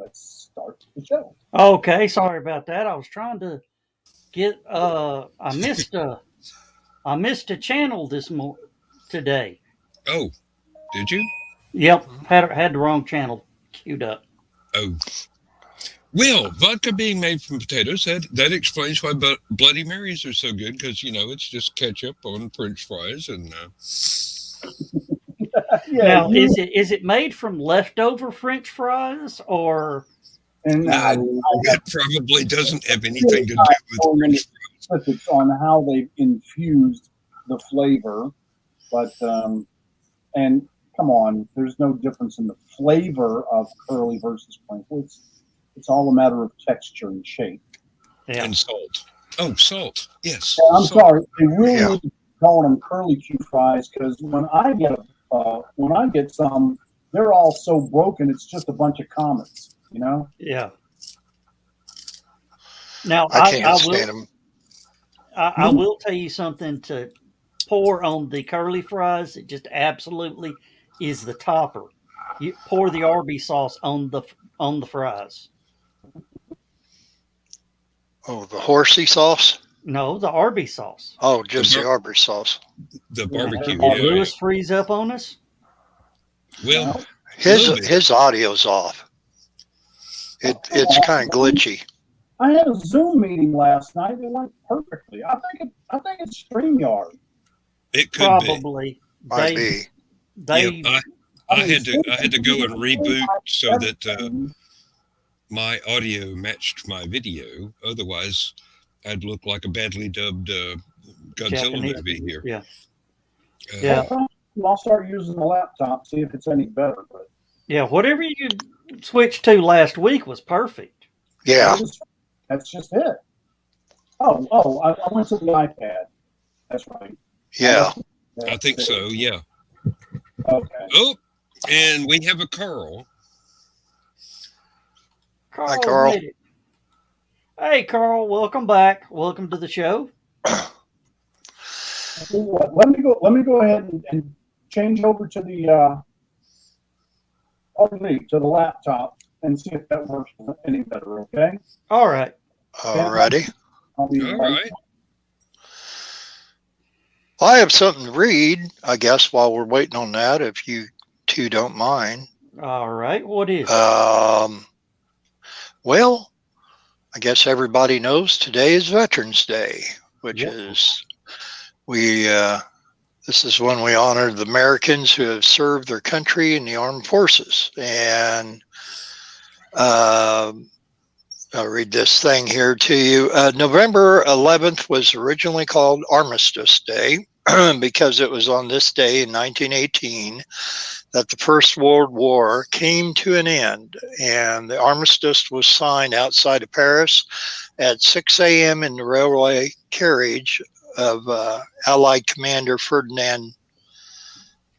let's start the show. Okay, sorry about that. I was trying to get I missed a channel today. Oh, did you? Yep, had the wrong channel queued up. Oh. Well, vodka being made from potatoes, that explains why Bloody Marys are so good, because, it's just ketchup on French fries. And Now, is it made from leftover French fries or? And it probably doesn't have anything to do with French fries. Specifics on how they've infused the flavor, but and come on, there's no difference in the flavor of curly versus crinkle. It's all a matter of texture and shape. Yeah. And salt. Oh, salt. Yes. Yeah, I'm salt. sorry. They really need to call them curly Q fries, because when I get some, they're all so broken. It's just a bunch of comets. Yeah. Now I can't stand them. I will tell you something to pour on the curly fries. It just absolutely is the topper. You pour the Arby's sauce on the fries. Oh, the horsey sauce? No, the Arby's sauce. Oh, just the Arby's sauce. The barbecue. Lewis freeze up on us. Well, his audio's off. It's kind of glitchy. I had a Zoom meeting last night. It went perfectly. I think it's StreamYard. It could probably might be. I had to go and reboot so that my audio matched my video. Otherwise, I'd look like a badly dubbed Godzilla Japanese movie here. Yeah. I'll start using the laptop, see if it's any better. But yeah, whatever you switched to last week was perfect. Yeah. That's just it. Oh, I went to the iPad. That's right. Yeah. I think so, yeah. Okay. Oh, and we have a Carl. Hi, Carl. Hey, Carl. Welcome back. Welcome to the show. Let me go ahead and change over to the laptop and see if that works any better. Okay. All right. Alrighty. I'll be All right. Well, I have something to read, I guess, while we're waiting on that, if you two don't mind. All right. What is it? Well, I guess everybody knows today is Veterans Day, which is this is when we honor the Americans who have served their country in the armed forces. And I'll read this thing here to you. November 11th was originally called Armistice Day because it was on this day in 1918 that the First World War came to an end, and the armistice was signed outside of Paris at 6 a.m. in the railway carriage of Allied Commander Ferdinand,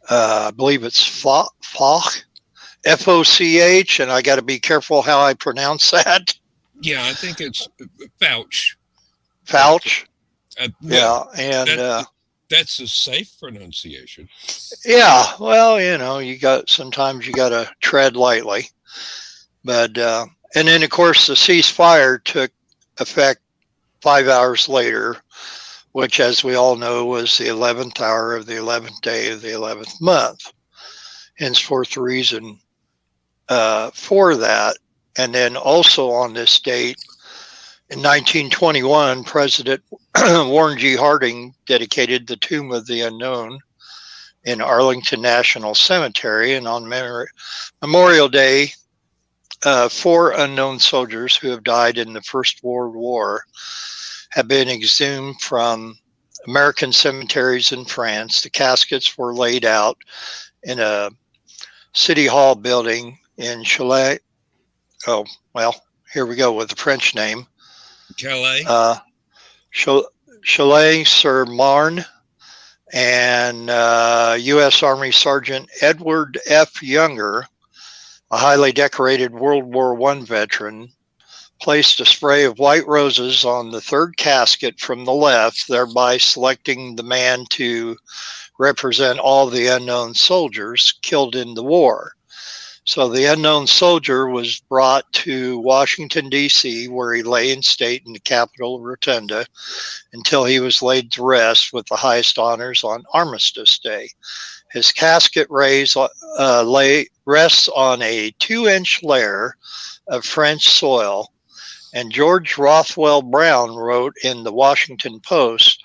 I believe it's Foch, F-O-C-H, and I got to be careful how I pronounce that. Yeah, I think it's Fouch. Fouch. Well, and that's a safe pronunciation. Yeah, well, sometimes you got to tread lightly. But and then of course the ceasefire took effect 5 hours later, which, as we all know, was the 11th hour of the 11th day of the 11th month. Henceforth, the reason for that. And then also on this date, in 1921, President Warren G. Harding dedicated the Tomb of the Unknown in Arlington National Cemetery. And on Memorial Day, 4 unknown soldiers who have died in the First World War have been exhumed from American cemeteries in France. The caskets were laid out in a City Hall building in Calais. Oh, well, here we go with the French name. Calais. Calais-sur-Marne, and U.S. Army Sergeant Edward F. Younger, a highly decorated World War I veteran, placed a spray of white roses on the third casket from the left, thereby selecting the man to represent all the unknown soldiers killed in the war. So the unknown soldier was brought to Washington, D.C., where he lay in state in the Capitol Rotunda until he was laid to rest with the highest honors on Armistice Day. His casket rests on a 2-inch layer of French soil, and George Rothwell Brown wrote in the Washington Post,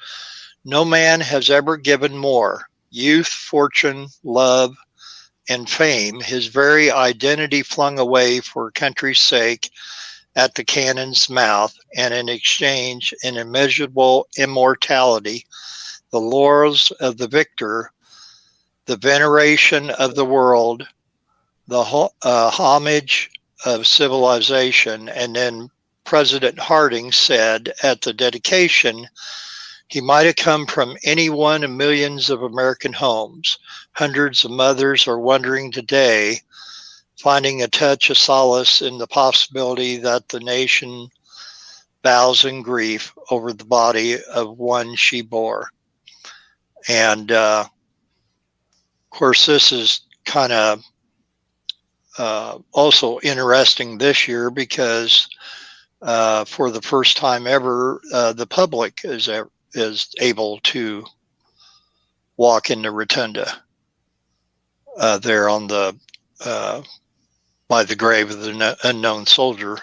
"No man has ever given more, youth, fortune, love, and fame, his very identity flung away for country's sake at the cannon's mouth, and in exchange an immeasurable immortality, the laurels of the victor, the veneration of the world, the homage of civilization." And then President Harding said at the dedication, "He might have come from any one of millions of American homes. Hundreds of mothers are wondering today, finding a touch of solace in the possibility that the nation bows in grief over the body of one she bore." And of course, this is kind of also interesting this year because for the first time ever, the public is able to walk in the rotunda there on the by the grave of the unknown soldier.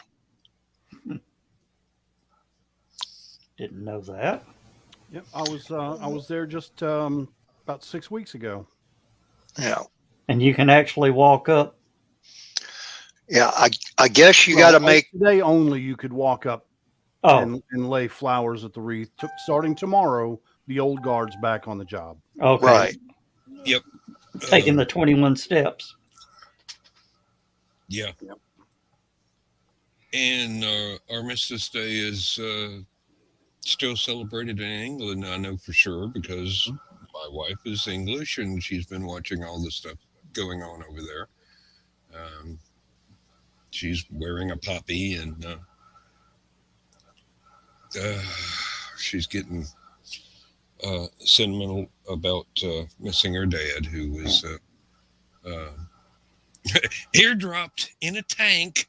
Didn't know that. Yep, I was there just about 6 weeks ago. Yeah, And you can actually walk up. yeah. I guess you got to make today only. You could walk up Oh, and lay flowers at the wreath. Starting tomorrow, the old guard's back on the job. okay. right. Yep. Taking the 21 steps. Yeah. Yep. And Armistice Day is still celebrated in England, I know for sure, because my wife is English and she's been watching all the stuff going on over there. She's wearing a poppy and she's getting sentimental about missing her dad, who was airdropped in a tank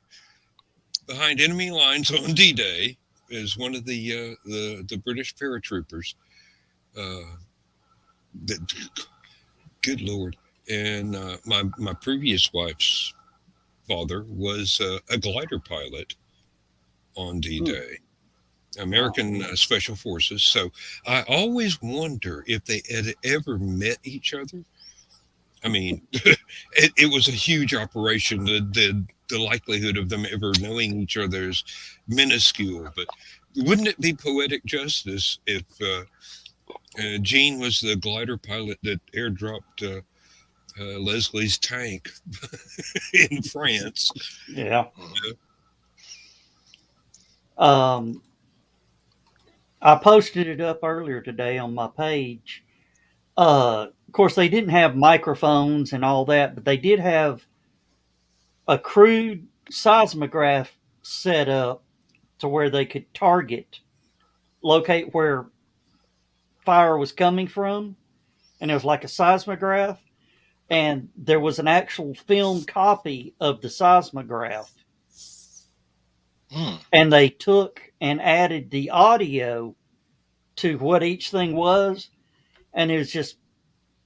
behind enemy lines on D-Day as one of the British paratroopers. Good Lord! And my previous wife's father was a glider pilot on D-Day, American Special Forces. So I always wonder if they had ever met each other. I mean, it was a huge operation. The likelihood of them ever knowing each other is minuscule. But wouldn't it be poetic justice if Gene was the glider pilot that airdropped Leslie's tank in France? Yeah. I posted it up earlier today on my page. Of course, they didn't have microphones and all that, but they did have a crude seismograph set up to where they could locate where fire was coming from. And it was like a seismograph. And there was an actual filmed copy of the seismograph. And they took and added the audio to what each thing was. And it was just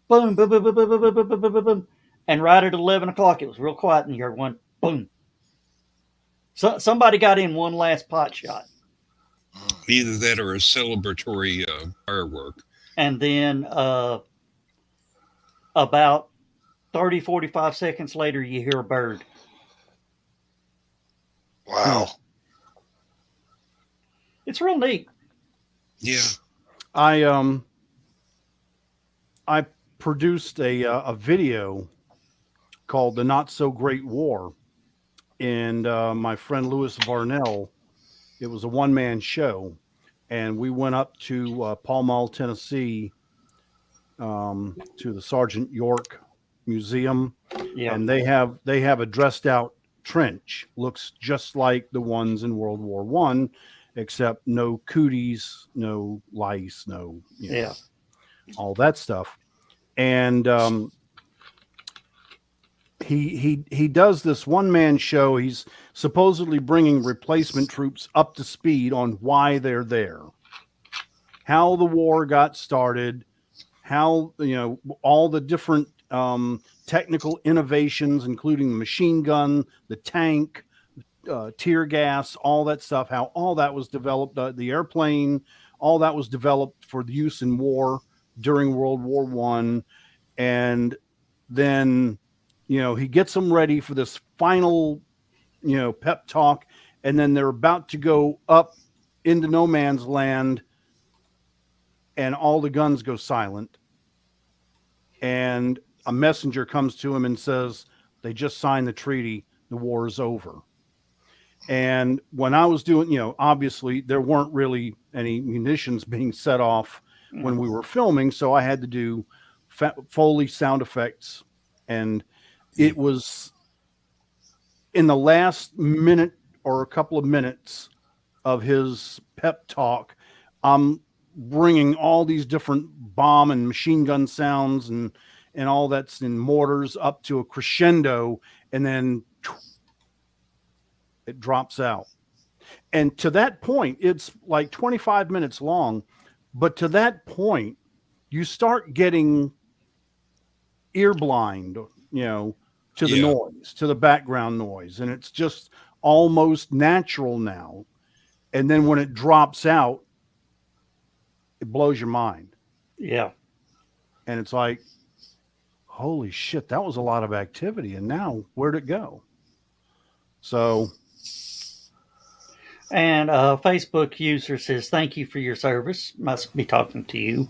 boom, boom, boom, boom, boom, boom, boom, boom, boom, boom. And right at 11 o'clock, it was real quiet, and you heard one boom. So somebody got in one last pot shot. Either that or a celebratory firework. And then about 30, 45 seconds later, you hear a bird. Wow. It's real neat. Yeah. I produced a video called "The Not So Great War," and my friend Louis Varnell. It was a one-man show, and we went up to Pall Mall, Tennessee, to the Sergeant York Museum, Yeah. and they have a dressed-out trench. Looks just like the ones in World War I, except no cooties, no lice, no Yeah. all that stuff. And he does this one-man show. He's supposedly bringing replacement troops up to speed on why they're there, how the war got started, how, you know, all the different technical innovations, including the machine gun, the tank, tear gas, all that stuff, how all that was developed, the airplane, all that was developed for the use in war during World War I. And then, you know, he gets them ready for this final, you know, pep talk, and then they're about to go up into no man's land, and all the guns go silent, and a messenger comes to him and says, they just signed the treaty, the war is over. And when I was doing, you know, obviously there weren't really any munitions being set off when we were filming, so I had to do Foley sound effects, and it was in the last minute or a couple of minutes of his pep talk, I'm bringing all these different bomb and machine gun sounds and all that's in mortars up to a crescendo, and then it drops out. And to that point, it's like 25 minutes long, but to that point, you start getting ear blind, you know, to the noise, to the background noise, and it's just almost natural now. And then when it drops out, it blows your mind. Yeah. And it's like, holy shit, that was a lot of activity. And now where'd it go? So. And a Facebook user says, thank you for your service. Must be talking to you,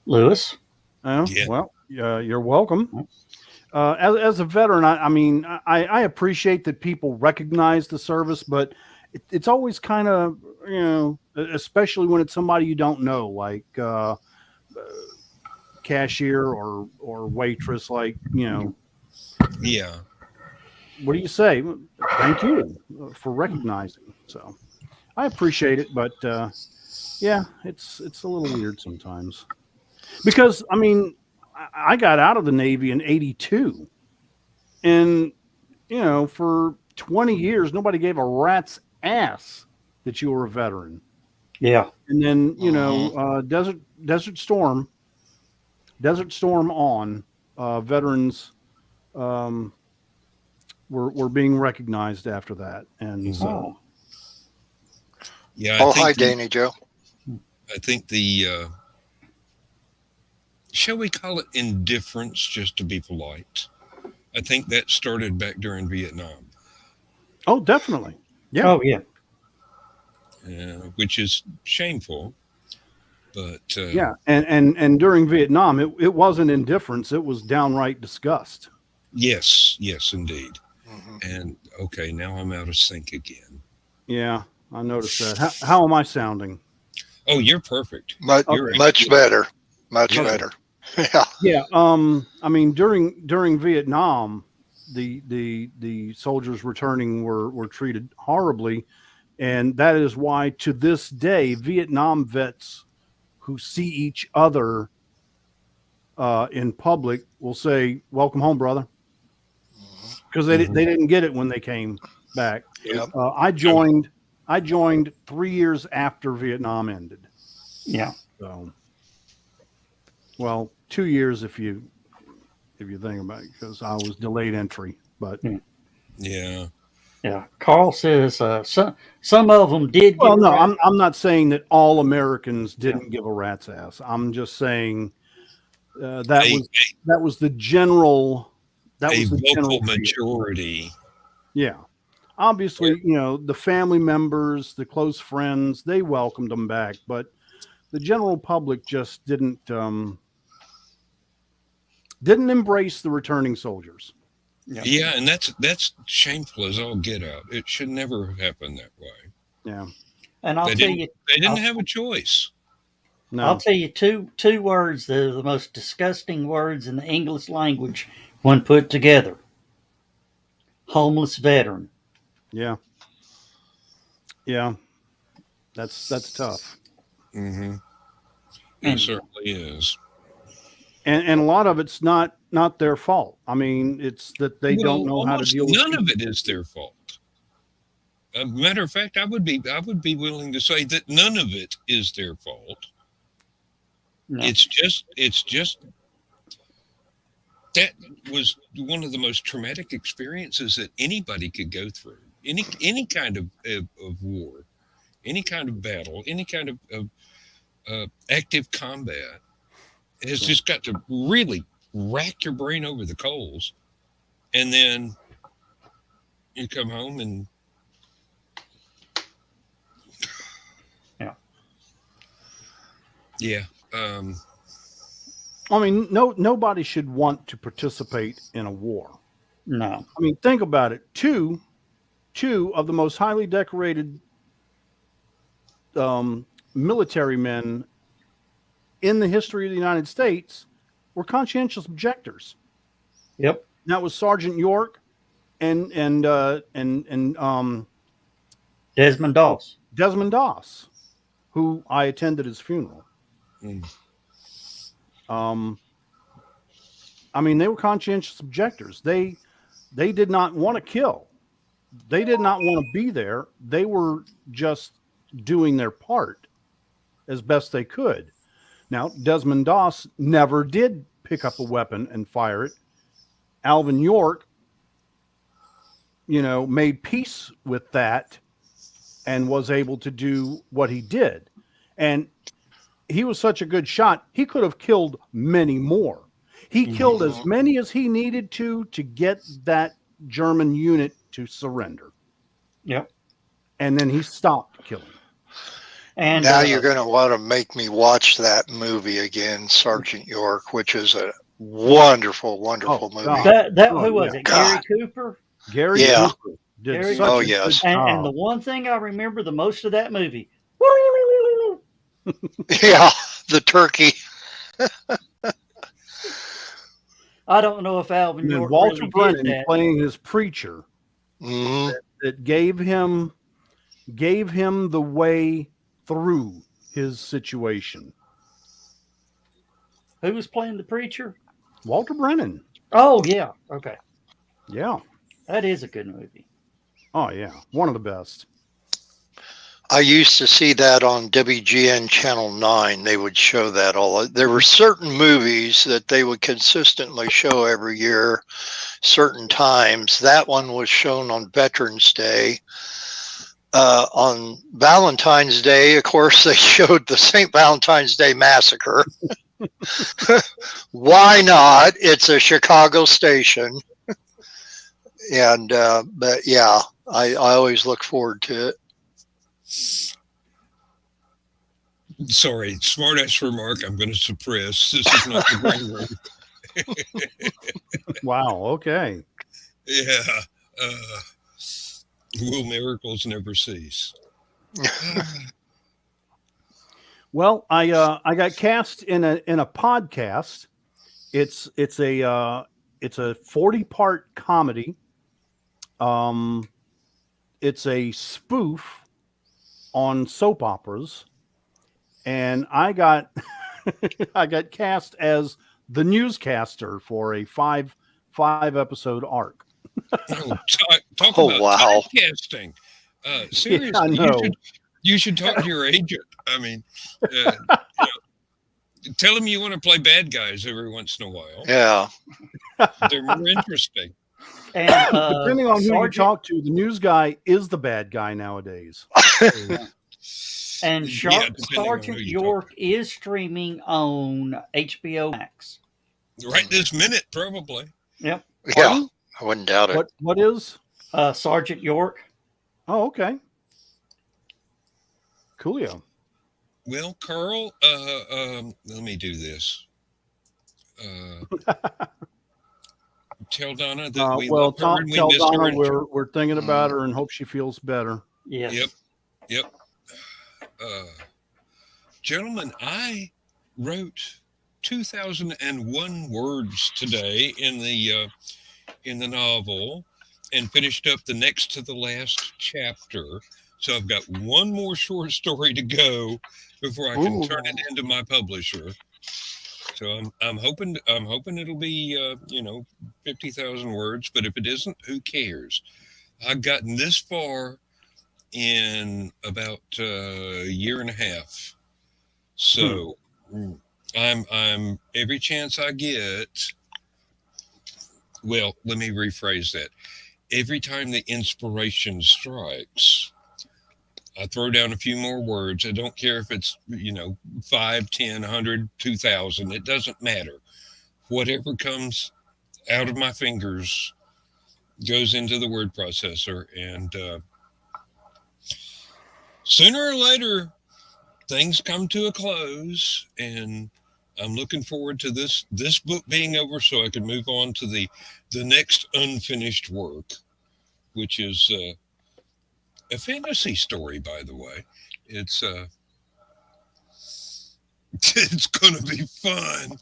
Lewis. Well, you're welcome. As a veteran, I mean, I appreciate that people recognize the service, but it's always kind of, you know, especially when it's somebody you don't know, like cashier or waitress, like, you know. Yeah. What do you say? Thank you for recognizing. So I appreciate it, but yeah, it's a little weird sometimes, because I mean, I got out of the Navy in '82, and you know, for 20 years, nobody gave a rat's ass that you were a veteran. Yeah. And then, you know, Desert Storm on, veterans were being recognized after that. And so. Yeah. Hi, Danny Joe. I think the, shall we call it indifference, just to be polite? I think that started back during Vietnam. Oh, definitely. Yeah. Oh, yeah. Which is shameful. But yeah, and during Vietnam, it wasn't indifference; it was downright disgust. Yes, indeed. And okay, now I'm out of sync again. Yeah, I noticed that. How am I sounding? Oh, you're perfect. Much better. Much better. Yeah. Yeah. I mean, during Vietnam, the soldiers returning were treated horribly, and that is why to this day Vietnam vets who see each other in public will say, "Welcome home, brother," because they didn't get it when they came back. Yep. I joined 3 years after Vietnam ended. Yeah. So, well, 2 years if you think about it, because I was delayed entry. But yeah. Carl says some of them did. Well, no, I'm not saying that all Americans didn't give a rat's ass. I'm just saying that was the general. That was the vocal general majority. Yeah. Obviously, you know, the family members, the close friends, they welcomed them back, but the general public just didn't embrace the returning soldiers. Yeah, and that's shameful as all get out. It should never have happened that way. Yeah. And I'll tell you, they didn't have a choice. No. I'll tell you two words that are the most disgusting words in the English language when put together. Homeless veteran. Yeah. Yeah. That's tough. Mm-hmm. It certainly is. and a lot of it's not their fault. I mean, it's that they don't know how to almost deal with none of people. it is their fault. Matter of fact, I would be willing to say that none of it is their fault. No. It's just that was one of the most traumatic experiences that anybody could go through. Any kind of war, any kind of battle, any kind of active combat has just got to really rack your brain over the coals, and then you come home and yeah. I mean, nobody should want to participate in a war. No. I mean, think about it. Two of the most highly decorated military men in the history of the United States were conscientious objectors. Yep. That was Sergeant York and Desmond Doss. Desmond Doss, who I attended his funeral. Mm. I mean, they were conscientious objectors. They did not want to kill. They did not want to be there. They were just doing their part as best they could. Now, Desmond Doss never did pick up a weapon and fire it. Alvin York, made peace with that and was able to do what he did. And he was such a good shot, he could have killed many more. He killed as many as he needed to get that German unit to surrender. Yep. And then he stopped killing. And now you're going to want to make me watch that movie again, Sergeant York, which is a wonderful, wonderful movie. God. who was it? God. Gary Cooper? Gary Yeah. Cooper did Gary such Cooper. a Yes. good And job. the one thing I remember the most of that movie. Yeah, the turkey. I don't know if Alvin And then York Walter really did Brennan that. playing his preacher Mhm. that gave him the way through his situation. Who was playing the preacher? Walter Brennan. Oh yeah. Okay. Yeah. That is a good movie. Oh yeah. One of the best. I used to see that on WGN Channel 9. They would show that all. There were certain movies that they would consistently show every year, certain times. That one was shown on Veterans Day. On Valentine's Day, of course, they showed the St. Valentine's Day Massacre. Why not? It's a Chicago station. And, but yeah, I always look forward to it. Sorry, smartass remark. I'm going to suppress. This is not the brain room. Wow. Okay. Yeah. Will miracles never cease? Well, I got cast in a podcast. It's a 40-part comedy. It's a spoof on soap operas, and I got I got cast as the newscaster for a five episode arc. Oh, talk Oh, about wow. typecasting. Seriously, I know. you should talk to your agent. I mean, tell him you want to play bad guys every once in a while. Yeah. They're more interesting. And Depending on who you Sergeant, talk to, the news guy is the bad guy nowadays. and Yeah, depending on Sergeant who you talk York is streaming on HBO Max. Right this minute, probably. Yep. Yeah. I wouldn't doubt it. What is? Sergeant York. Oh, okay. Coolio. Well, Carl, let me do this. Tell Donna that we love her and we tell miss Donna her. we're thinking about her and hope she feels better. Yes. Yep. Gentlemen, I wrote 2,001 words today in the novel and finished up the next to the last chapter. So I've got one more short story to go before I can turn it into my publisher. So I'm hoping it'll be 50,000 words. But if it isn't, who cares? I've gotten this far in about a year and a half. So I'm every chance I get. Well, let me rephrase that. Every time the inspiration strikes, I throw down a few more words. I don't care if it's 5, 10, 100, 2,000. It doesn't matter. Whatever comes out of my fingers goes into the word processor, and sooner or later things come to a close, and I'm looking forward to this book being over so I can move on to the next unfinished work, which is a fantasy story, by the way. It's it's gonna be fun.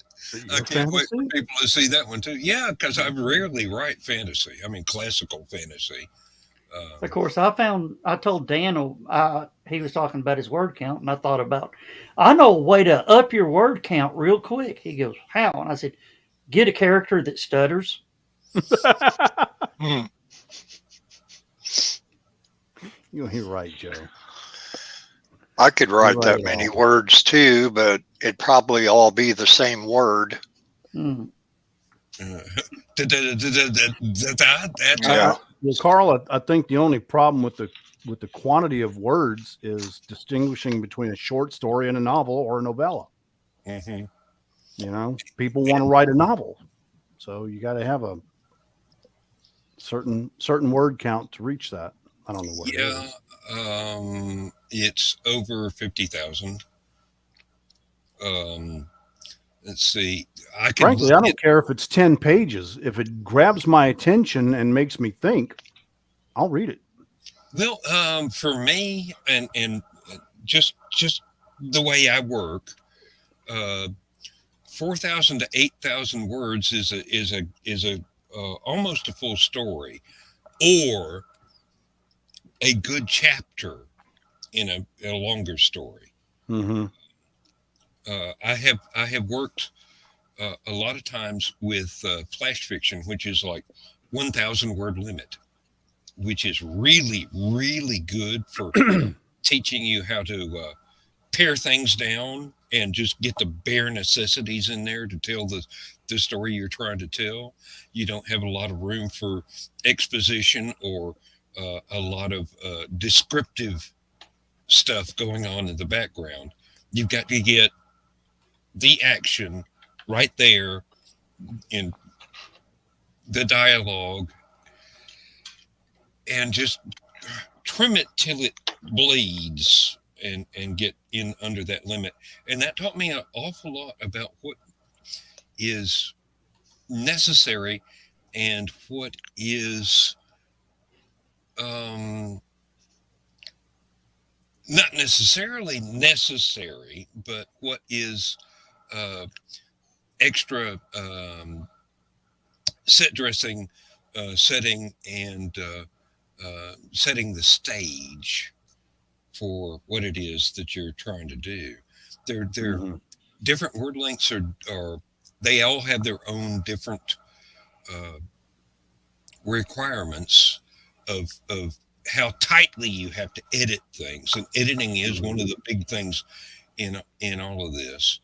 I can't wait for people to see that one too. Yeah, because I rarely write fantasy. I mean, classical fantasy. Of course, I told Daniel, he was talking about his word count, and I know a way to up your word count real quick. He goes, how? And I said, get a character that stutters. You're right, Joe. I could write that many words too, but it'd probably all be the same word. Yeah. Well, Carl, I think the only problem with the quantity of words is distinguishing between a short story and a novel or a novella. Mm-hmm. People want to write a novel, so you got to have a certain word count to reach that. I don't know what it is. It's over 50,000. Let's see. Frankly, I don't care if it's 10 pages. If it grabs my attention and makes me think, I'll read it. Well, for me, and just the way I work, 4,000 to 8,000 words is a almost a full story, or a good chapter in a longer story. Mm-hmm. I have worked a lot of times with flash fiction, which is like 1,000 word limit, which is really, really good for teaching you how to pare things down and just get the bare necessities in there to tell the story you're trying to tell. You don't have a lot of room for exposition or a lot of descriptive stuff going on in the background. You've got to get the action right there in the dialogue and just trim it till it bleeds and get in under that limit. And that taught me an awful lot about what is necessary and what is not necessarily necessary, but what is extra set dressing, setting, and setting the stage for what it is that you're trying to do. They're different word lengths are they all have their own different requirements of how tightly you have to edit things, and editing is one of the big things in all of this.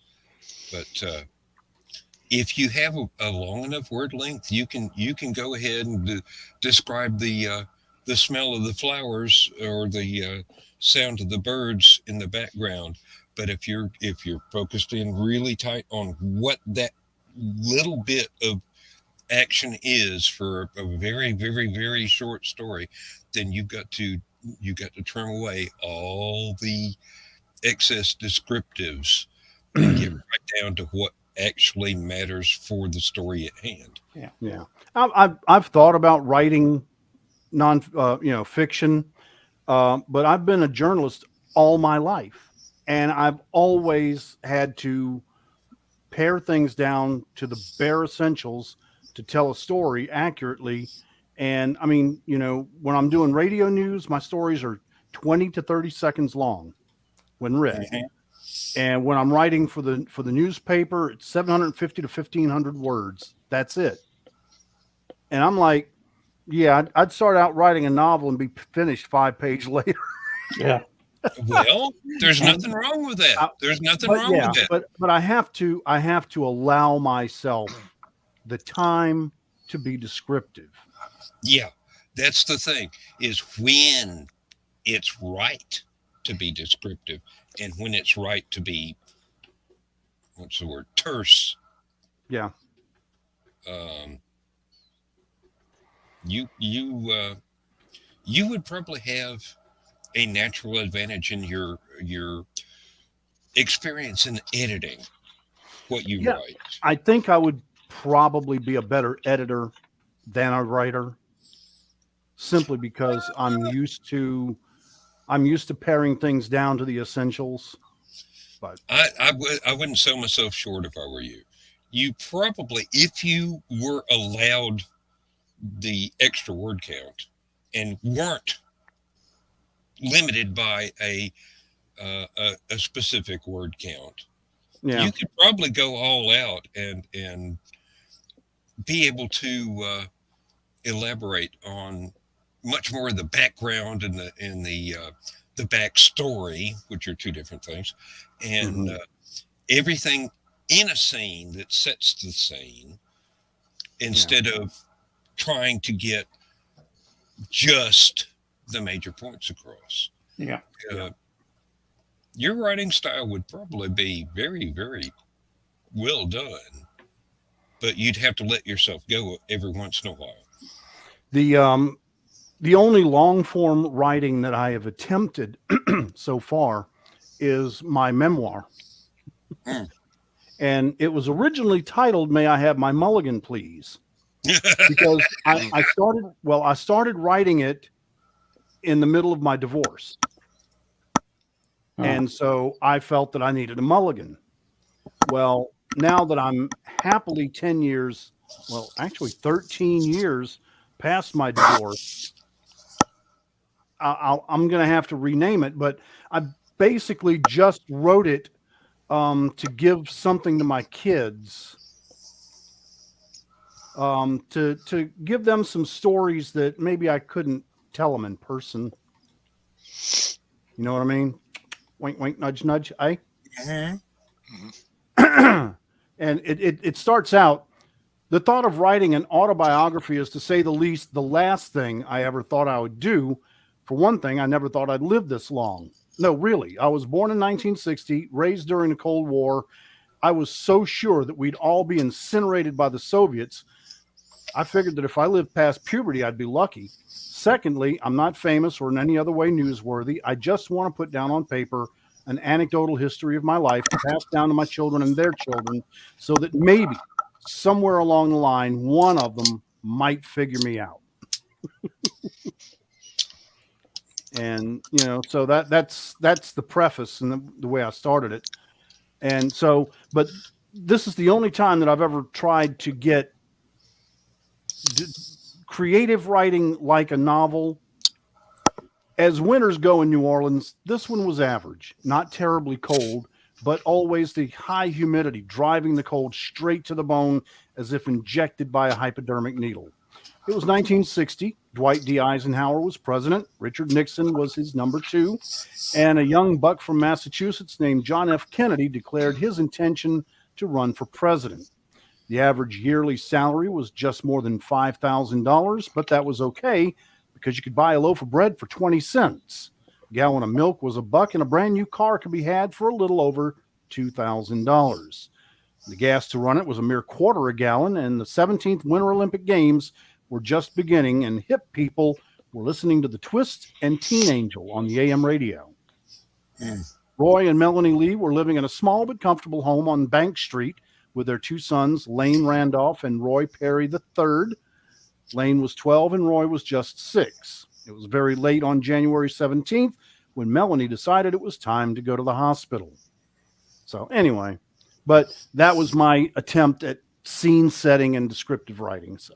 But if you have a long enough word length, you can go ahead and describe the smell of the flowers or the sound of the birds in the background. But if you're focused in really tight on what that little bit of action is for a very, very, very short story, then you've got to trim away all the excess descriptives and get right down to what actually matters for the story at hand. Yeah. I've thought about writing fiction, but I've been a journalist all my life, and I've always had to pare things down to the bare essentials to tell a story accurately. And I mean, when I'm doing radio news, my stories are 20 to 30 seconds long when written. And when I'm writing for the newspaper, it's 750 to 1,500 words. That's it. And I'm like, yeah, I'd start out writing a novel and be finished 5 pages later. Yeah. Well, there's nothing wrong with that. There's nothing wrong with that. But I have to allow myself the time to be descriptive. Yeah, that's the thing, is when it's right to be descriptive and when it's right to be, what's the word, terse. Yeah. You would probably have a natural advantage in your experience in editing what you write. I think I would probably be a better editor than a writer, simply because I'm used to paring things down to the essentials. But I wouldn't sell myself short if I were you. You probably, if you were allowed the extra word count and weren't limited by a specific word count, you could probably go all out and be able to elaborate on much more of the background and the backstory, which are two different things, and everything in a scene that sets the scene, instead of trying to get just the major points across. Yeah. Your writing style would probably be very, very well done, but you'd have to let yourself go every once in a while. The only long form writing that I have attempted so far is my memoir. And it was originally titled "May I Have My Mulligan, Please?" Because I started writing it in the middle of my divorce. And so I felt that I needed a mulligan. Well, now that I'm happily 13 years past my divorce, I'm going to have to rename it. But I basically just wrote it to give something to my kids, to give them some stories that maybe I couldn't tell them in person. You know what I mean? Wink, wink, nudge, nudge. And it starts out, the thought of writing an autobiography is, to say the least, the last thing I ever thought I would do. For one thing, I never thought I'd live this long. No, really. I was born in 1960, raised during the Cold War. I was so sure that we'd all be incinerated by the Soviets. I figured that if I lived past puberty, I'd be lucky. Secondly, I'm not famous or in any other way newsworthy. I just want to put down on paper an anecdotal history of my life to pass down to my children and their children, so that maybe somewhere along the line, one of them might figure me out. And, so that's the preface and the way I started it. And so, but this is the only time that I've ever tried to get creative writing like a novel. As winters go in New Orleans, this one was average, not terribly cold, but always the high humidity driving the cold straight to the bone as if injected by a hypodermic needle. It was 1960. Dwight D. Eisenhower was president. Richard Nixon was his number 2. And a young buck from Massachusetts named John F. Kennedy declared his intention to run for president. The average yearly salary was just more than $5,000, but that was okay because you could buy a loaf of bread for 20 cents. A gallon of milk was $1, and a brand new car could be had for a little over $2,000. The gas to run it was a mere quarter a gallon, and the 17th Winter Olympic Games were just beginning, and hip people were listening to the Twist and Teen Angel on the AM radio. Roy and Melanie Lee were living in a small but comfortable home on Bank Street with their 2 sons, Lane Randolph and Roy Perry III. Lane was 12 and Roy was just 6. It was very late on January 17th when Melanie decided it was time to go to the hospital. So anyway, but that was my attempt at scene setting and descriptive writing. So.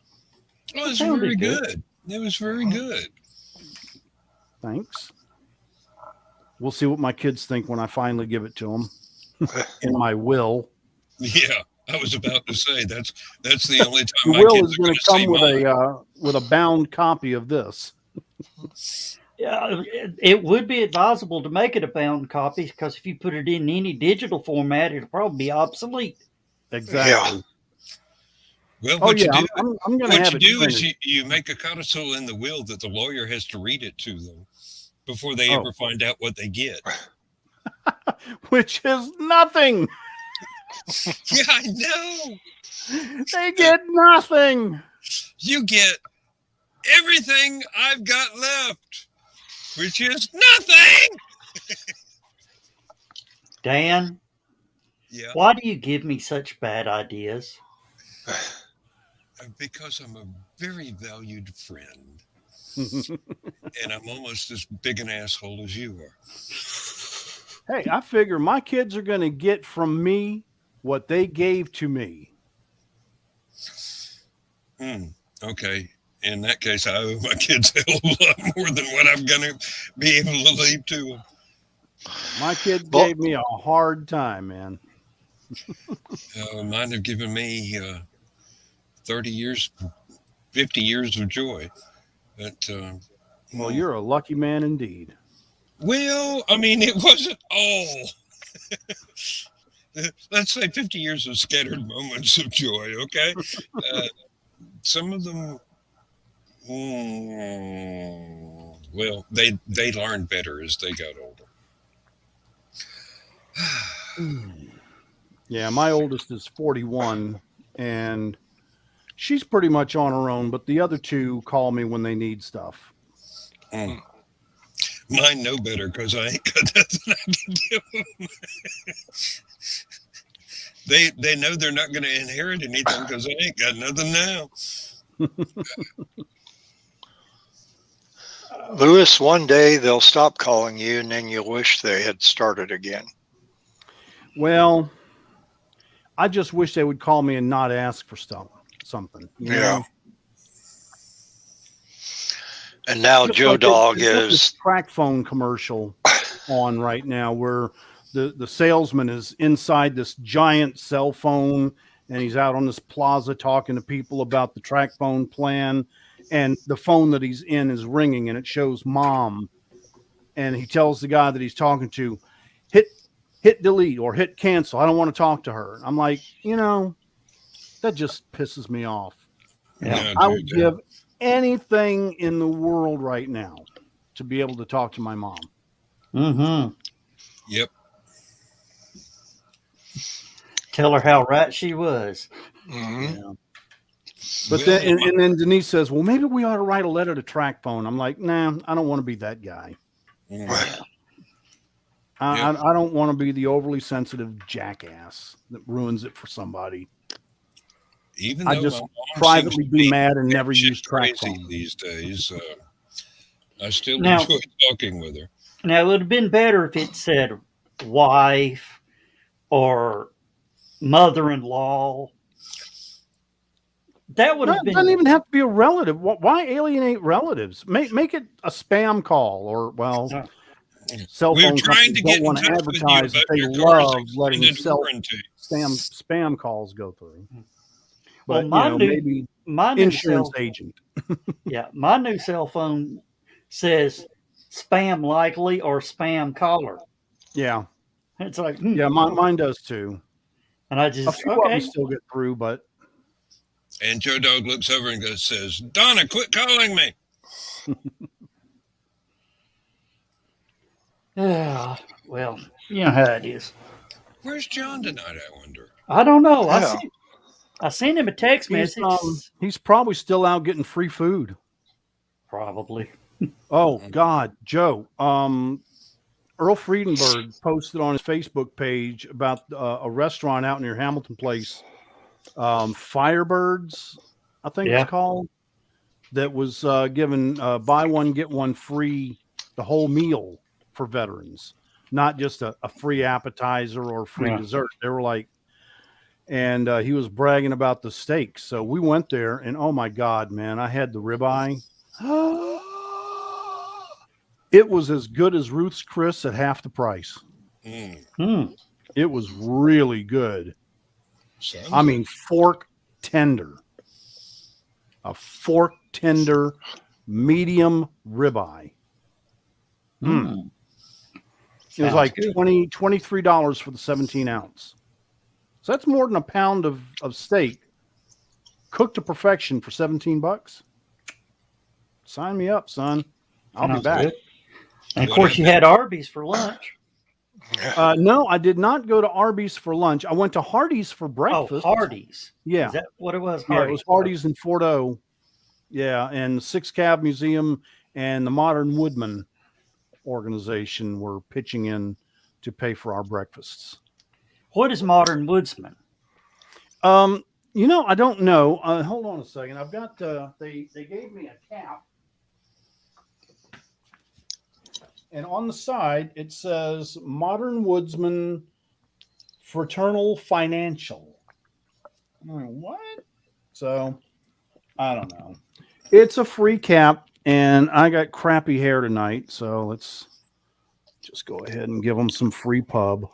Oh, it was very good. It was very good. Thanks. We'll see what my kids think when I finally give it to them. in my will. Yeah, I was about to say that's the only time The my will kids is are going going to to come see mine. with a bound copy of this. Yeah, it would be advisable to make it a bound copy because if you put it in any digital format, it'll probably be obsolete. Exactly. Well, Oh yeah, I'm going to what have you it do is printed. you make a codicil in the will that the lawyer has to read it to them before they Oh. ever find out what they get. Which is nothing. Yeah, I know. They get nothing. You get everything I've got left, which is nothing. Dan, Yeah, why do you give me such bad ideas? because I'm a very valued friend, and I'm almost as big an asshole as you are. Hey, I figure my kids are going to get from me what they gave to me. Okay. In that case, I owe my kids a hell of a lot more than what I'm going to be able to leave to them. My kids gave me a hard time, man. Mine have given me 30 years, 50 years of joy. But, Well, you're a lucky man indeed. well, I mean, it wasn't all. Let's say 50 years of scattered moments of joy, okay? Some of them, well, they learned better as they got older. Yeah, my oldest is 41, and she's pretty much on her own, but the other two call me when they need stuff. Mine know better because I ain't got nothing I can give them. They know they're not going to inherit anything because I ain't got nothing now. Lewis, one day they'll stop calling you, and then you'll wish they had started again. Well, I just wish they would call me and not ask for something. You know? And now Just Joe like Dog they got is this track phone commercial on right now where the salesman is inside this giant cell phone and he's out on this plaza talking to people about the track phone plan, and the phone that he's in is ringing and it shows mom, and he tells the guy that he's talking to, hit delete or hit cancel. I don't want to talk to her. I'm like, that just pisses me off. Yeah. I would give anything in the world right now to be able to talk to my mom. Mm-hmm. Yep. Tell her how right she was. Yeah. But then, and then Denise says, well, maybe we ought to write a letter to track phone. I'm like, nah, I don't want to be that guy. Yeah. I don't want to be the overly sensitive jackass that ruins it for somebody. Even I though just my mom privately seems to be mad and never batshit use track crazy phone these days, I still Now- enjoy talking with her. Now, it would have been better if it said wife or mother-in-law. That would No, have it been. doesn't even have to be a relative. Why alienate relatives? Make it a spam call, or cell We're phone trying companies to don't get in want to touch with you advertise about that they your car's love letting extended warranty. spam calls go through. Well, But maybe my new insurance cell, agent. yeah, my new cell phone says spam likely or spam caller. Yeah, It's like, yeah, mine does too. and I A just few of them still get through, but And Joe Dog looks over and says, Donna, quit calling me. yeah. Well, you know how it is. Where's John tonight, I wonder? I don't know. Yeah. I sent him a text message. he's probably still out getting free food. Probably. Oh God, Joe. Earl Friedenberg posted on his Facebook page about a restaurant out near Hamilton Place, Firebirds, I think it's called, that was given buy one get one free, the whole meal for veterans, not just a free appetizer or free dessert. They were like, and he was bragging about the steaks. So we went there, and oh my God, man, I had the ribeye. It was as good as Ruth's Chris at half the price. It was really good. Sounds I mean, fork tender. A fork tender medium ribeye. Mm. It was Sounds like good. $23 for the 17 ounce. So that's more than a pound of steak cooked to perfection for $17. Sign me up, son. I'll be Sounds back. good. And of What course, I've you been- had Arby's for lunch. No, I did not go to Arby's for lunch. I went to Hardee's for Oh, breakfast. Hardee's. Yeah. Is that what it was? Yeah, it was Hardee's in Fort O. Yeah, and the Six Cab Museum and the Modern Woodman organization were pitching in to pay for our breakfasts. What is Modern Woodsman? I don't know. Hold on a second. I've got they gave me a cap. And on the side it says Modern Woodsman Fraternal Financial. I'm like, what? So I don't know. It's a free cap, and I got crappy hair tonight, so let's just go ahead and give them some free pub.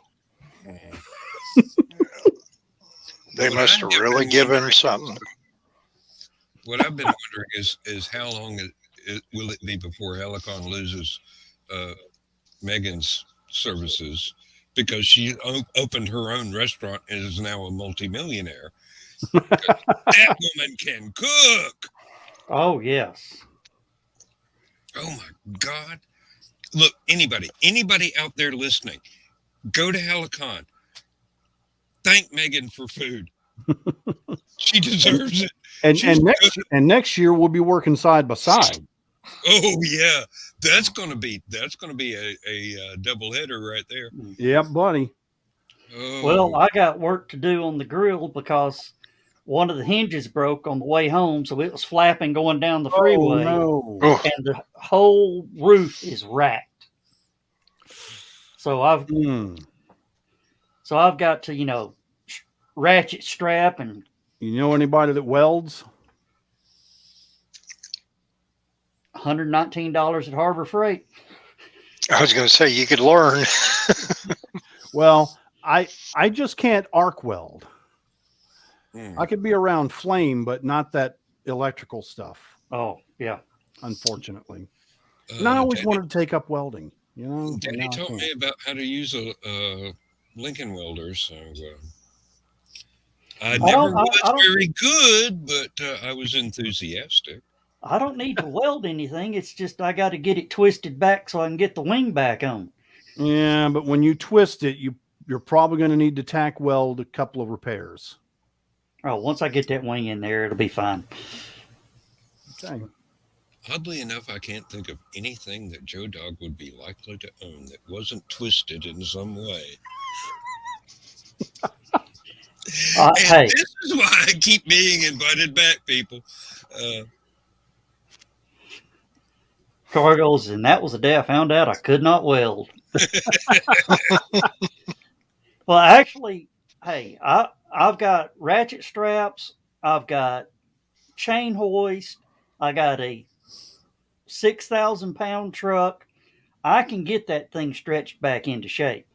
They What must I've have been really given wondering- something. What I've been wondering is how long will it be before HallowCon loses Megan's services, because she opened her own restaurant and is now a multimillionaire. That woman can cook. Oh, yes. Oh my God. Look, anybody out there listening, go to HallowCon. Thank Megan for food. She deserves it. And next year we'll be working side by side. Oh yeah, that's gonna be a double header right there. Yep, buddy. Oh, Well, I got work to do on the grill because one of the hinges broke on the way home, so it was flapping going down the freeway, no. Oh, and the whole roof is racked. So I've got to, ratchet strap and You know anybody that welds? $119 at Harbor Freight. I was going to say you could learn. Well, I just can't arc weld. hmm. I could be around flame, but not that electrical stuff, Oh, yeah. unfortunately. And I always Danny, wanted to take up welding, but Danny now I taught can't. me about how to use a Lincoln welder, so I never was very good, but I was enthusiastic. I don't need to weld anything. It's just I got to get it twisted back so I can get the wing back on. Yeah, but when you twist it, you're probably going to need to tack weld a couple of repairs. Oh, once I get that wing in there, it'll be fine. Okay. Oddly enough, I can't think of anything that Joe Dog would be likely to own that wasn't twisted in some way. And Hey, this is why I keep being invited back, people. Cargos, and that was the day I found out I could not weld. Well, actually, hey, I've got ratchet straps, I've got chain hoist, I got a 6,000-pound truck. I can get that thing stretched back into shape.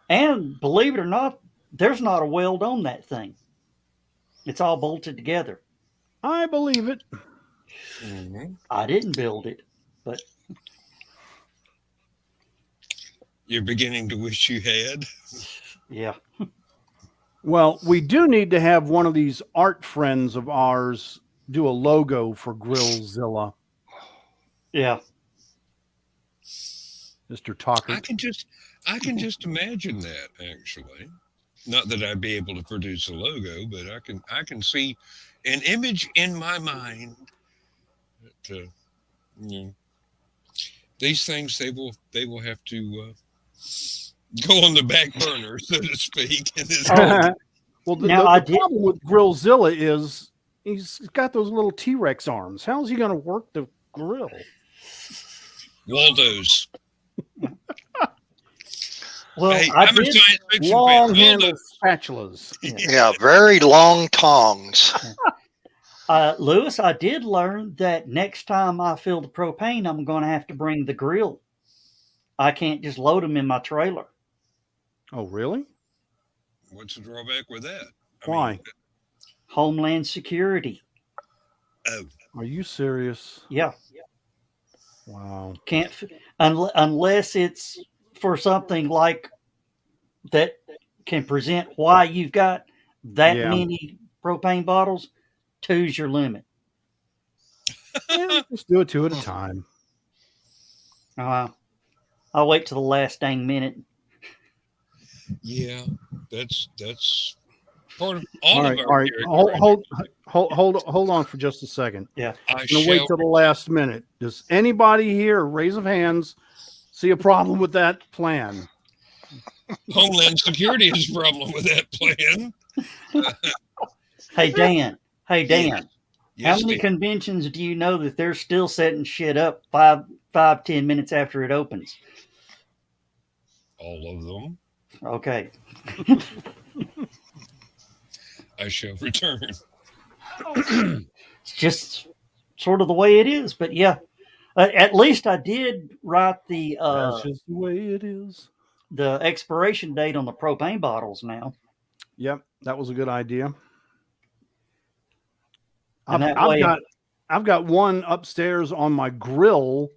And believe it or not, there's not a weld on that thing. It's all bolted together. I believe it. Mhm. I didn't build it, but You're beginning to wish you had. yeah. Well, we do need to have one of these art friends of ours do a logo for Grillzilla, Yeah. Mr. Talker. I can just imagine that, actually. Not that I'd be able to produce a logo, but I can see an image in my mind that these things they will have to go on the back burner, so to speak. In this Well, Now, the problem with Grillzilla is he's got those little T-Rex arms. How's he going to work the grill? Waldo's. Well, Hey, I I'm a did. science fiction fan. Long-handled Waldo's. spatulas. Yeah, very long tongs. Lewis, I did learn that next time I fill the propane, I'm going to have to bring the grill I can't just load them in my trailer. Oh, really? What's the drawback with that? Why? Homeland Security. Oh, Are you serious? Yeah, Wow. can't unless it's for something like that can present why you've got that Yeah. many propane bottles. Two's your limit. Yeah, just do it two at a time. I'll wait till the last dang minute. yeah, that's part of all of All our right. character. Hold on for just a second. Yeah. I I'm gonna shall wait till the last minute. Does anybody here, raise of hands, see a problem with that plan? Homeland Security has a problem with that plan. Hey Dan. Hey Dan. Yes. How Yes, many Steve. conventions do you know that they're still setting shit up 10 minutes after it opens? All of them. Okay. I shall return. It's just sort of the way it is. But yeah, at least I did write That's just the way it is. the expiration date on the propane bottles now. Yep, that was a good idea. And that way, I've got one upstairs on my grill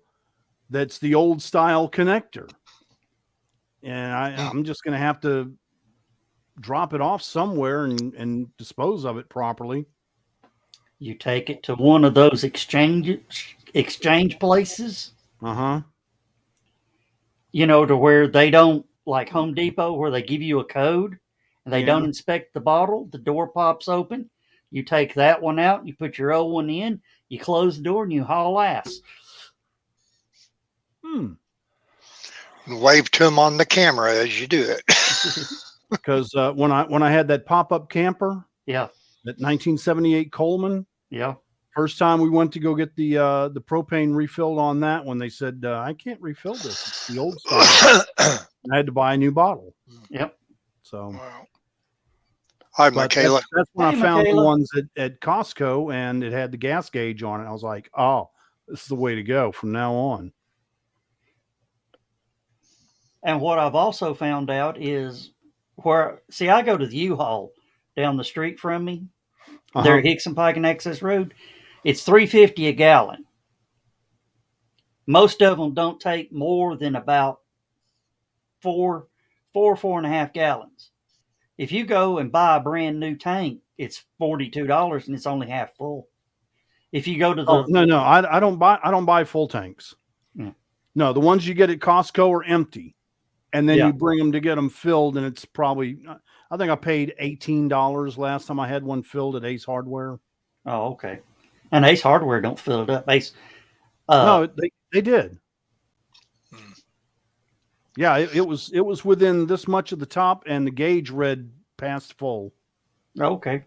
that's the old style connector. And I'm just going to have to drop it off somewhere and dispose of it properly. you take it to one of those exchange places, Uh-huh. to where they don't, like Home Depot, where they give you a code and they don't inspect the bottle. The door pops open. You take that one out, you put your old one in, you close the door, and you haul ass. Wave to them on the camera as you do it. Because when I had that pop-up camper, Yeah. that 1978 Coleman, Yeah. first time we went to go get the propane refilled on that one, they said, I can't refill this. It's the old style. I had to buy a new bottle. Yep. So Hi, but Michaela. that's when Hey, I found Michaela. the ones at Costco, and it had the gas gauge on it. I was like, oh, this is the way to go from now on. And what I've also found out is I go to the U-Haul down the street from me. There at Hickson Pike and Access Road. It's $3.50 a gallon. Most of them don't take more than about four and a half gallons. If you go and buy a brand new tank, it's $42 and it's only half full. If you go to the No, I don't buy full tanks. Yeah. No, the ones you get at Costco are empty, and then Yeah. you bring them to get them filled, and it's probably, I think I paid $18 last time I had one filled at Ace Hardware. Oh, okay. And Ace Hardware don't fill it up. Ace. No, they did. Yeah, it was within this much of the top, and the gauge read past full. Okay.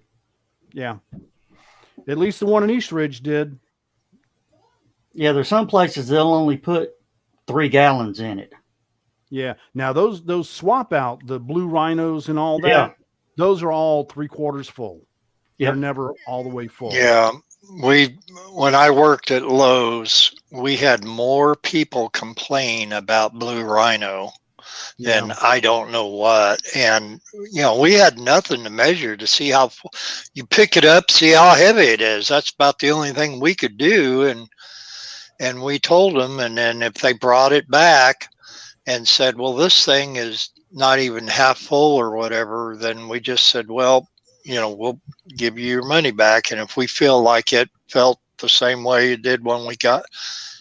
Yeah, at least the one in East Ridge did. Yeah, there's some places they'll only put 3 gallons in it. Yeah. Now those swap out, the blue rhinos and all that. Yeah. Those are all 3/4 full. Yep. They're never all the way full. Yeah, when I worked at Lowe's, we had more people complain about Blue Rhino than I don't know what. And, we had nothing to measure to see how you pick it up, see how heavy it is. That's about the only thing we could do. And we told them, and then if they brought it back and said, well, this thing is not even half full or whatever, then we just said, well, we'll give you your money back. And if we feel like it felt the same way it did when we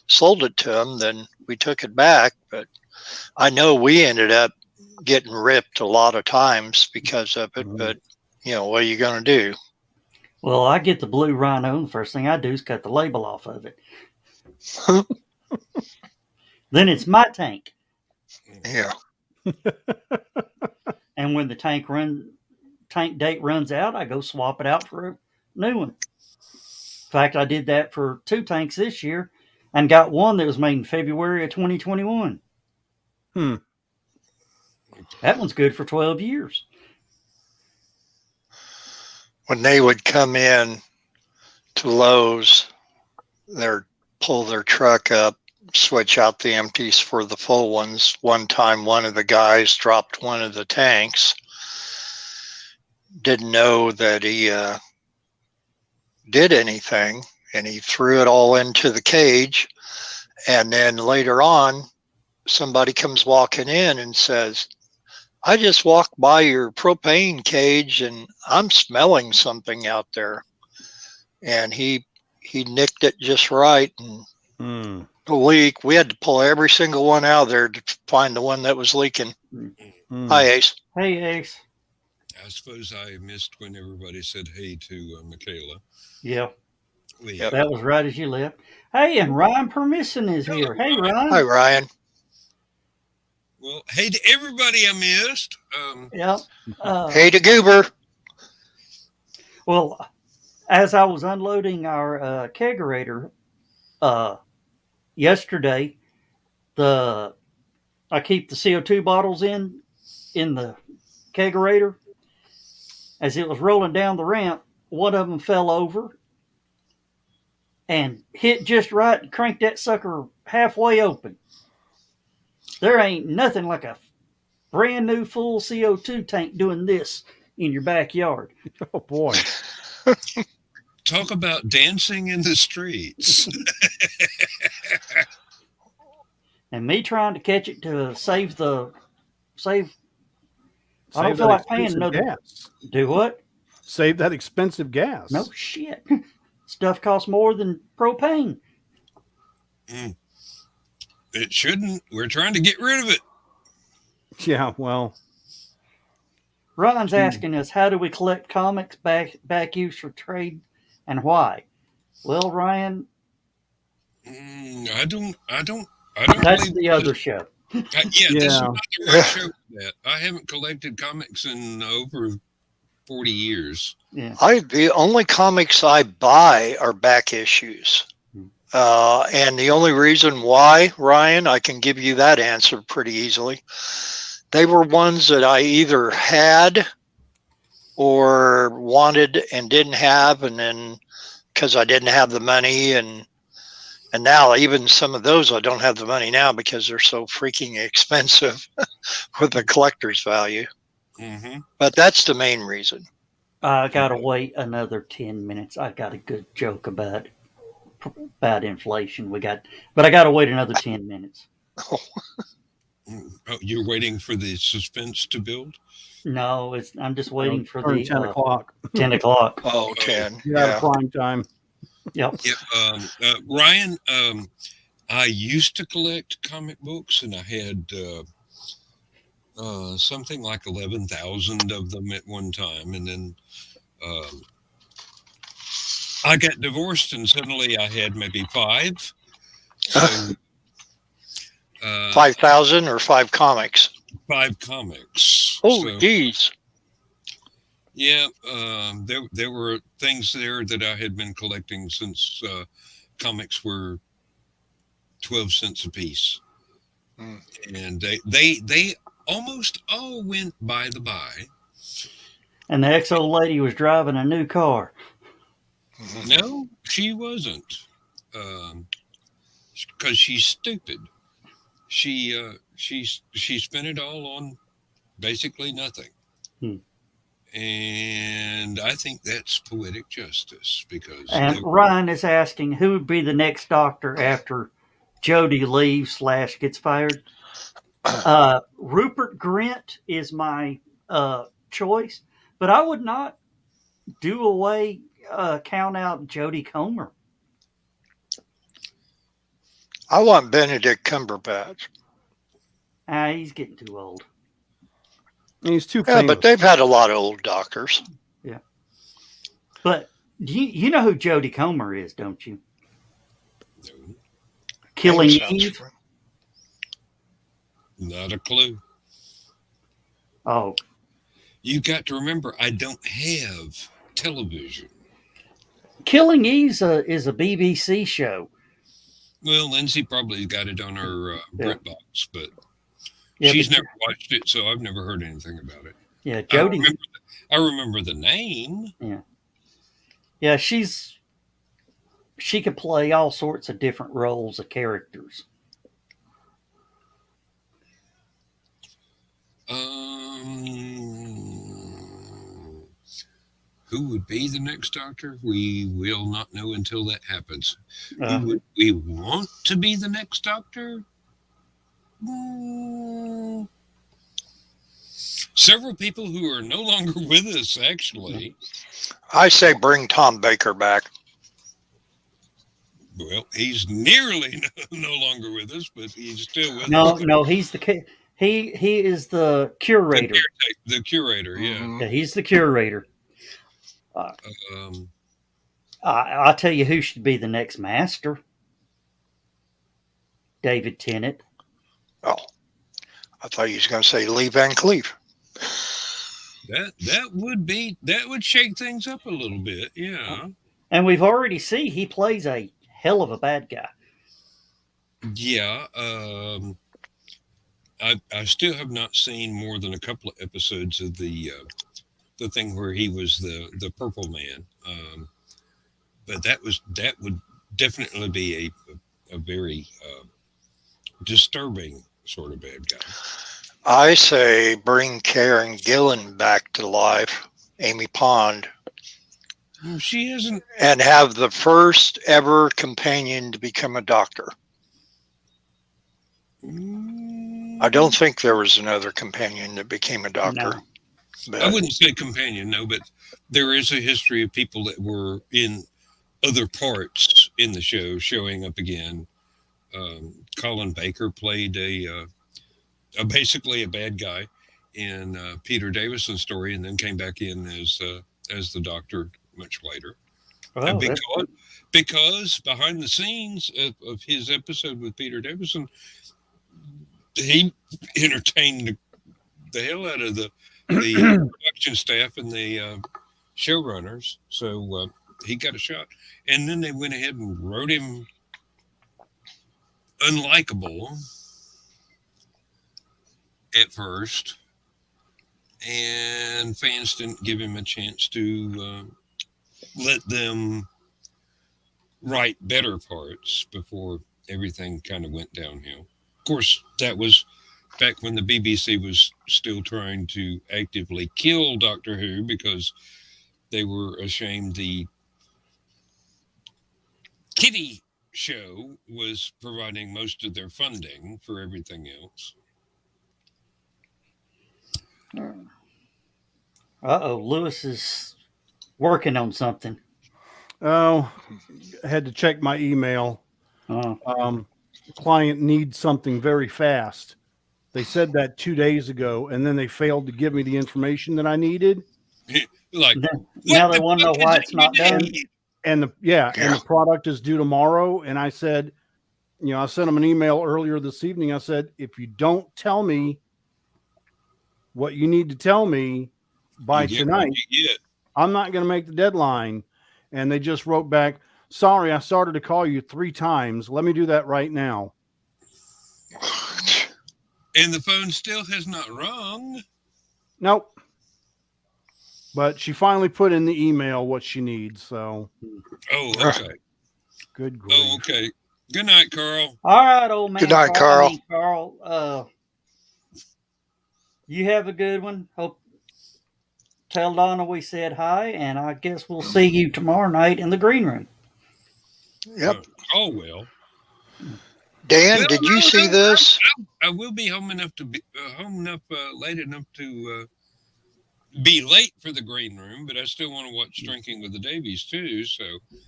sold it to them, then we took it back. But I know we ended up getting ripped a lot of times because of it. But, what are you going to do? Well, I get the Blue Rhino, and the first thing I do is cut the label off of it. Then it's my tank. Yeah. And when the tank date runs out, I go swap it out for a new one. In fact, I did that for 2 tanks this year and got one that was made in February of 2021. That one's good for 12 years. When they would come in to Lowe's, pull their truck up, switch out the empties for the full ones. One time, one of the guys dropped one of the tanks. Didn't know that he did anything, and he threw it all into the cage. And then later on, somebody comes walking in and says, I just walked by your propane cage and I'm smelling something out there. And he nicked it just right. And the leak, we had to pull every single one out of there to find the one that was leaking. Hi, Ace. Hey, Ace. I suppose I missed when everybody said hey to Michaela. Yeah. Yep. That was right as you left. Hey, and Ryan Permission is here. Hey, Ryan. Hi, Ryan. Well, hey to everybody I missed. Yep. Hey to Goober. Well, as I was unloading our kegerator yesterday, I keep the CO2 bottles in the kegerator. As it was rolling down the ramp, one of them fell over and hit just right and cranked that sucker halfway open. There ain't nothing like a brand new full CO2 tank doing this in your backyard. Oh boy. Talk about dancing in the streets. And me trying to catch it to save. I don't feel like paying another gas. Do what? Save that expensive gas. No shit. Stuff costs more than propane. It shouldn't. We're trying to get rid of it. Yeah, well. Ryan's asking us, how do we collect comics back use for trade and why? Well, Ryan, I don't. That's the other show. This is not the right show for that. I haven't collected comics in over 40 years. Yeah. The only comics I buy are back issues. And the only reason why, Ryan, I can give you that answer pretty easily. They were ones that I either had or wanted and didn't have, and then because I didn't have the money, and now even some of those I don't have the money now because they're so freaking expensive with the collector's value. Mm-hmm. But that's the main reason. I gotta wait another 10 minutes. I got a good joke about inflation. But I gotta wait another 10 minutes. Oh, you're waiting for the suspense to build? No, I'm just waiting for the 10 o'clock. 10 o'clock. Oh, 10. Yeah, prime time. Yep. Yeah. Ryan, I used to collect comic books, and I had something like 11,000 of them at one time, and then I got divorced, and suddenly I had maybe 5. So, 5,000 or 5 comics? 5 comics. Oh, geez. Yeah, there were things there that I had been collecting since comics were 12 cents a piece, and they almost all went by the by. And the ex-old lady was driving a new car. No, she wasn't, because she's stupid. She spent it all on basically nothing. And I think that's poetic justice because. And Ryan is asking who would be the next doctor after Jody leaves / gets fired. Rupert Grint is my choice, but I would not count out Jody Comer. I want Benedict Cumberbatch. He's getting too old. He's too famous. Yeah, but they've had a lot of old doctors. Yeah. But you know who Jodie Comer is, don't you? No. Killing Eve? Not a clue. Oh. You got to remember, I don't have television. Killing Eve is a BBC show. Well, Lindsay probably got it on her BritBox, but yeah, she's never watched it, so I've never heard anything about it. Yeah, Jodie. I remember the name. Yeah. Yeah, she could play all sorts of different roles of characters. Who would be the next Doctor? We will not know until that happens. Uh, Who would we want to be the next Doctor? Mm, Several people who are no longer with us, actually. I say bring Tom Baker back. Well, he's nearly no longer with us, but he's still with no, us. no, he's the he is the curator. The curator, yeah. Mhm. Yeah, he's the curator. Uh, Um, I'll tell you who should be the next master. David Tennant. Oh, I thought you was going to say Lee Van Cleef. that would shake things up a little bit, yeah. And we've already seen he plays a hell of a bad guy. Yeah. I still have not seen more than a couple of episodes of the thing where he was the Purple Man. But that would definitely be a very disturbing sort of bad guy. I say bring Karen Gillan back to life, Amy Pond, She isn't. and have the first ever companion to become a doctor. I don't think there was another companion that became a doctor. No. But I wouldn't say companion, no, but there is a history of people that were in other parts in the show showing up again. Colin Baker played basically a bad guy in Peter Davison's story, and then came back in as the Doctor much later. Well, Because behind the scenes of his episode with Peter Davison, he entertained the hell out of the production staff and the showrunners. So he got a shot. And then they went ahead and wrote him unlikable at first. And fans didn't give him a chance to let them write better parts before everything kind of went downhill. Of course, that was back when the BBC was still trying to actively kill Doctor Who because they were ashamed the kiddie show was providing most of their funding for everything else. Lewis is working on something. Oh, I had to check my email. Client needs something very fast. They said that 2 days ago, and then they failed to give me the information that I needed. Like, Now they want to know why it's not done. And the product is due tomorrow. And I said, I sent them an email earlier this evening. I said, if you don't tell me what you need to tell me by tonight, I'm not going to make the deadline. And they just wrote back, sorry, I started to call you 3 times. Let me do that right now. And the phone still has not rung. Nope. But she finally put in the email what she needs. So. Oh, okay. Good grief. Oh, okay. Good night, Carl. All right, old man. Good night, Carl. Carl, you have a good one. Hope. Tell Donna we said hi, and I guess we'll see you tomorrow night in the green room. Yep. Oh, well. Dan, did you see this? I will be home enough to be late enough to be late for the green room, but I still want to watch Drinking with the Davies too. So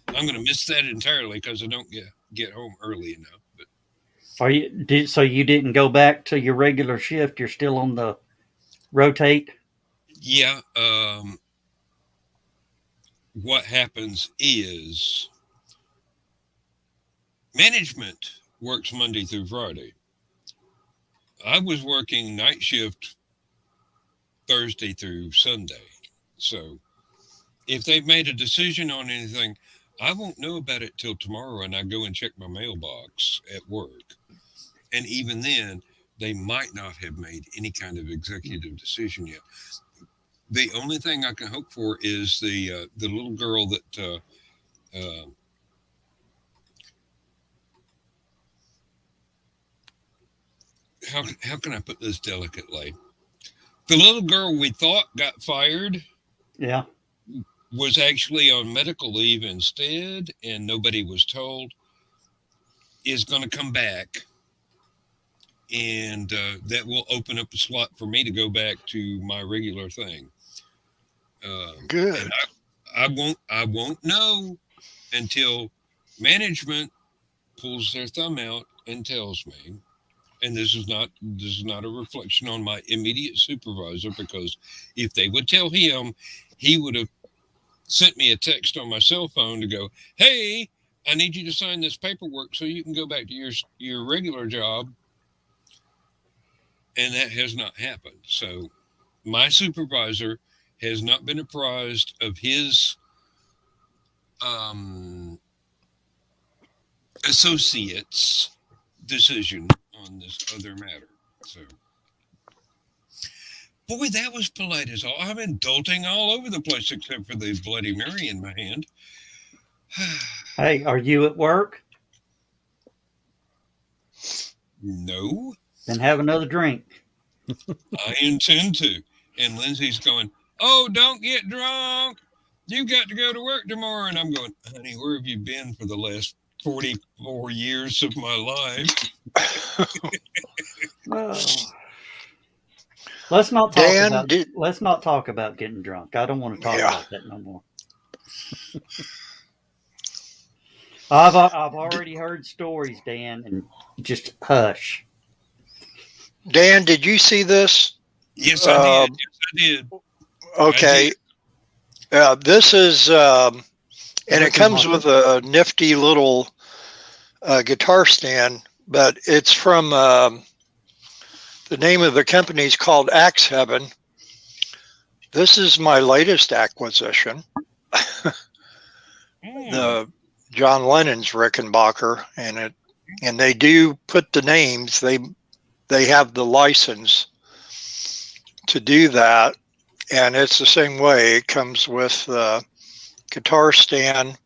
I'm going to miss that entirely because I don't get home early enough. But So you didn't go back to your regular shift? You're still on the rotate? Yeah. What happens is management works Monday through Friday. I was working night shift Thursday through Sunday. So if they've made a decision on anything, I won't know about it till tomorrow, and I go and check my mailbox at work. And even then, they might not have made any kind of executive decision yet. The only thing I can hope for is the little girl that how can I put this delicately? The little girl we thought got fired Yeah. was actually on medical leave instead, and nobody was told, is going to come back. And that will open up a slot for me to go back to my regular thing. Good. And I won't know until management pulls their thumb out and tells me. And this is not a reflection on my immediate supervisor, because if they would tell him, he would have sent me a text on my cell phone to go, "Hey, I need you to sign this paperwork so you can go back to your regular job." And that has not happened. So my supervisor has not been apprised of his associates' decision on this other matter. So, boy, that was polite as all. I've been dolting all over the place except for the Bloody Mary in my hand. Hey, are you at work? No, Then have another drink. I intend to. And Lindsay's going, "Oh, don't get drunk. You've got to go to work tomorrow." And I'm going, "Honey, where have you been for the last 44 years of my life?" Oh. Let's not talk Dan, about. Let's not talk about getting drunk. I don't want to talk about that no more. I've already heard stories, Dan, and just hush. Dan, did you see this? Yes, I did. Yes, I did. Okay. This is, and it comes with a nifty little guitar stand, but it's from the name of the company is called Axe Heaven. This is my latest acquisition. The John Lennon's Rickenbacker, and they do put the names. They have the license to do that, and it's the same way. It comes with the guitar stand.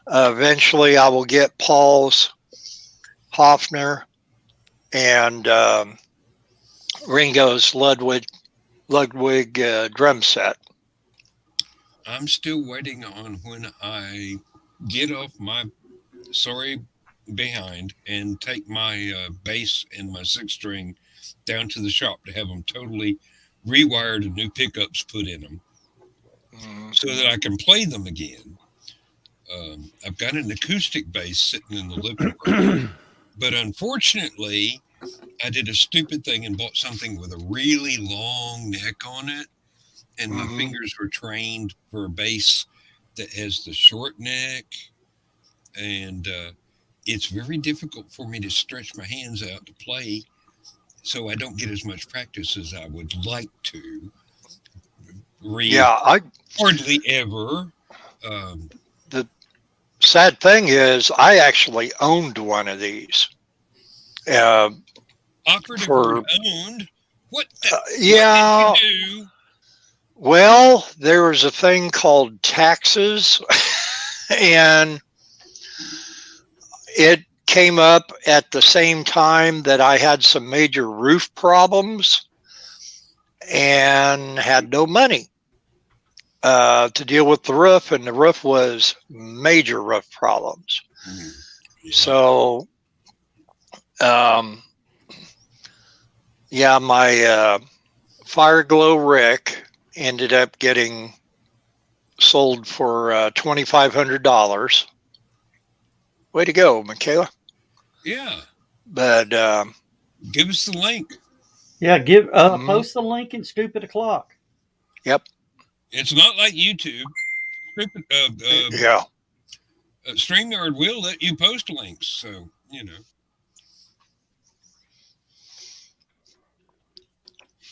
Eventually, I will get Paul's Hofner and Ringo's Ludwig drum set. I'm still waiting on when I get off my sorry behind and take my bass and my 6-string down to the shop to have them totally rewired and new pickups put in them so that I can play them again. I've got an acoustic bass sitting in the living room, but unfortunately, I did a stupid thing and bought something with a really long neck on it, and my fingers were trained for a bass that has the short neck, and it's very difficult for me to stretch my hands out to play, so I don't get as much practice as I would like to. I hardly ever. The sad thing is, I actually owned one of these. Operative owned. What did you do? Well, there was a thing called taxes, and it came up at the same time that I had some major roof problems and had no money to deal with the roof, and the roof was major roof problems. Yeah. So, my Fire Glow Rick ended up getting sold for $2,500. Way to go, Michaela. Yeah. But give us the link. Yeah, post the link in Stupid O'Clock. Yep. It's not like YouTube. StreamYard will let you post links, so you know.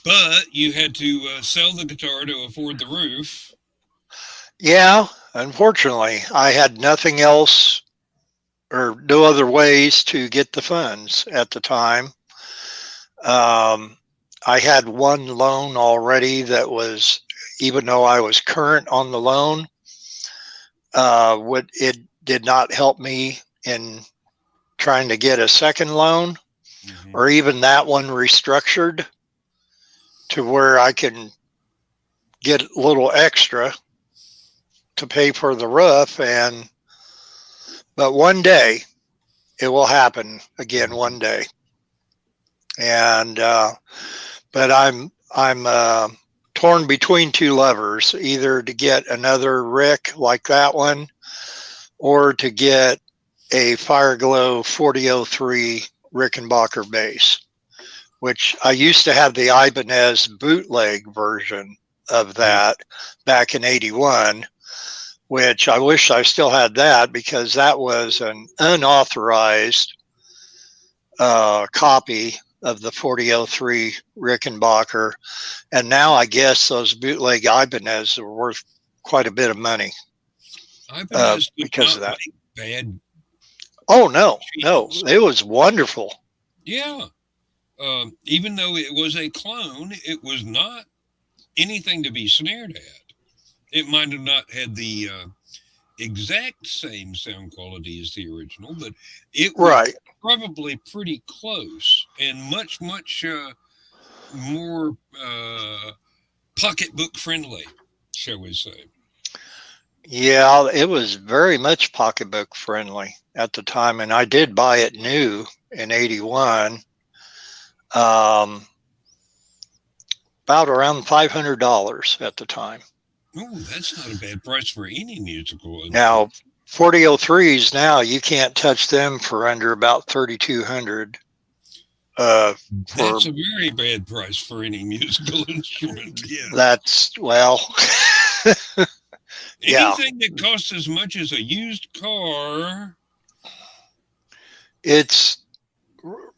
But you had to sell the guitar to afford the roof. Yeah, unfortunately, I had nothing else or no other ways to get the funds at the time. I had one loan already that was, even though I was current on the loan, it did not help me in trying to get a second loan, or even that one restructured. to where I can get a little extra to pay for the roof. But one day it will happen again one day. And, but I'm torn between two levers, either to get another Rick like that one or to get a Fireglow 4003 Rickenbacker bass, which I used to have the Ibanez bootleg version of that back in 81, which I wish I still had that, because that was an unauthorized copy of the 4003 Rickenbacker. And now I guess those bootleg Ibanez are worth quite a bit of money because of that. Bad. Oh, no, it was wonderful. Yeah. Even though it was a clone, it was not anything to be sneered at. It might have not had the exact same sound quality as the original, but it was probably pretty close and much more pocketbook friendly, shall we say. Yeah, it was very much pocketbook friendly at the time, and I did buy it new in 81, about around $500 at the time. Oh, that's not a bad price for any musical. Now, 4003s now, you can't touch them for under about $3,200. That's a very bad price for any musical instrument. Yeah. That's, well, anything that costs as much as a used car. It's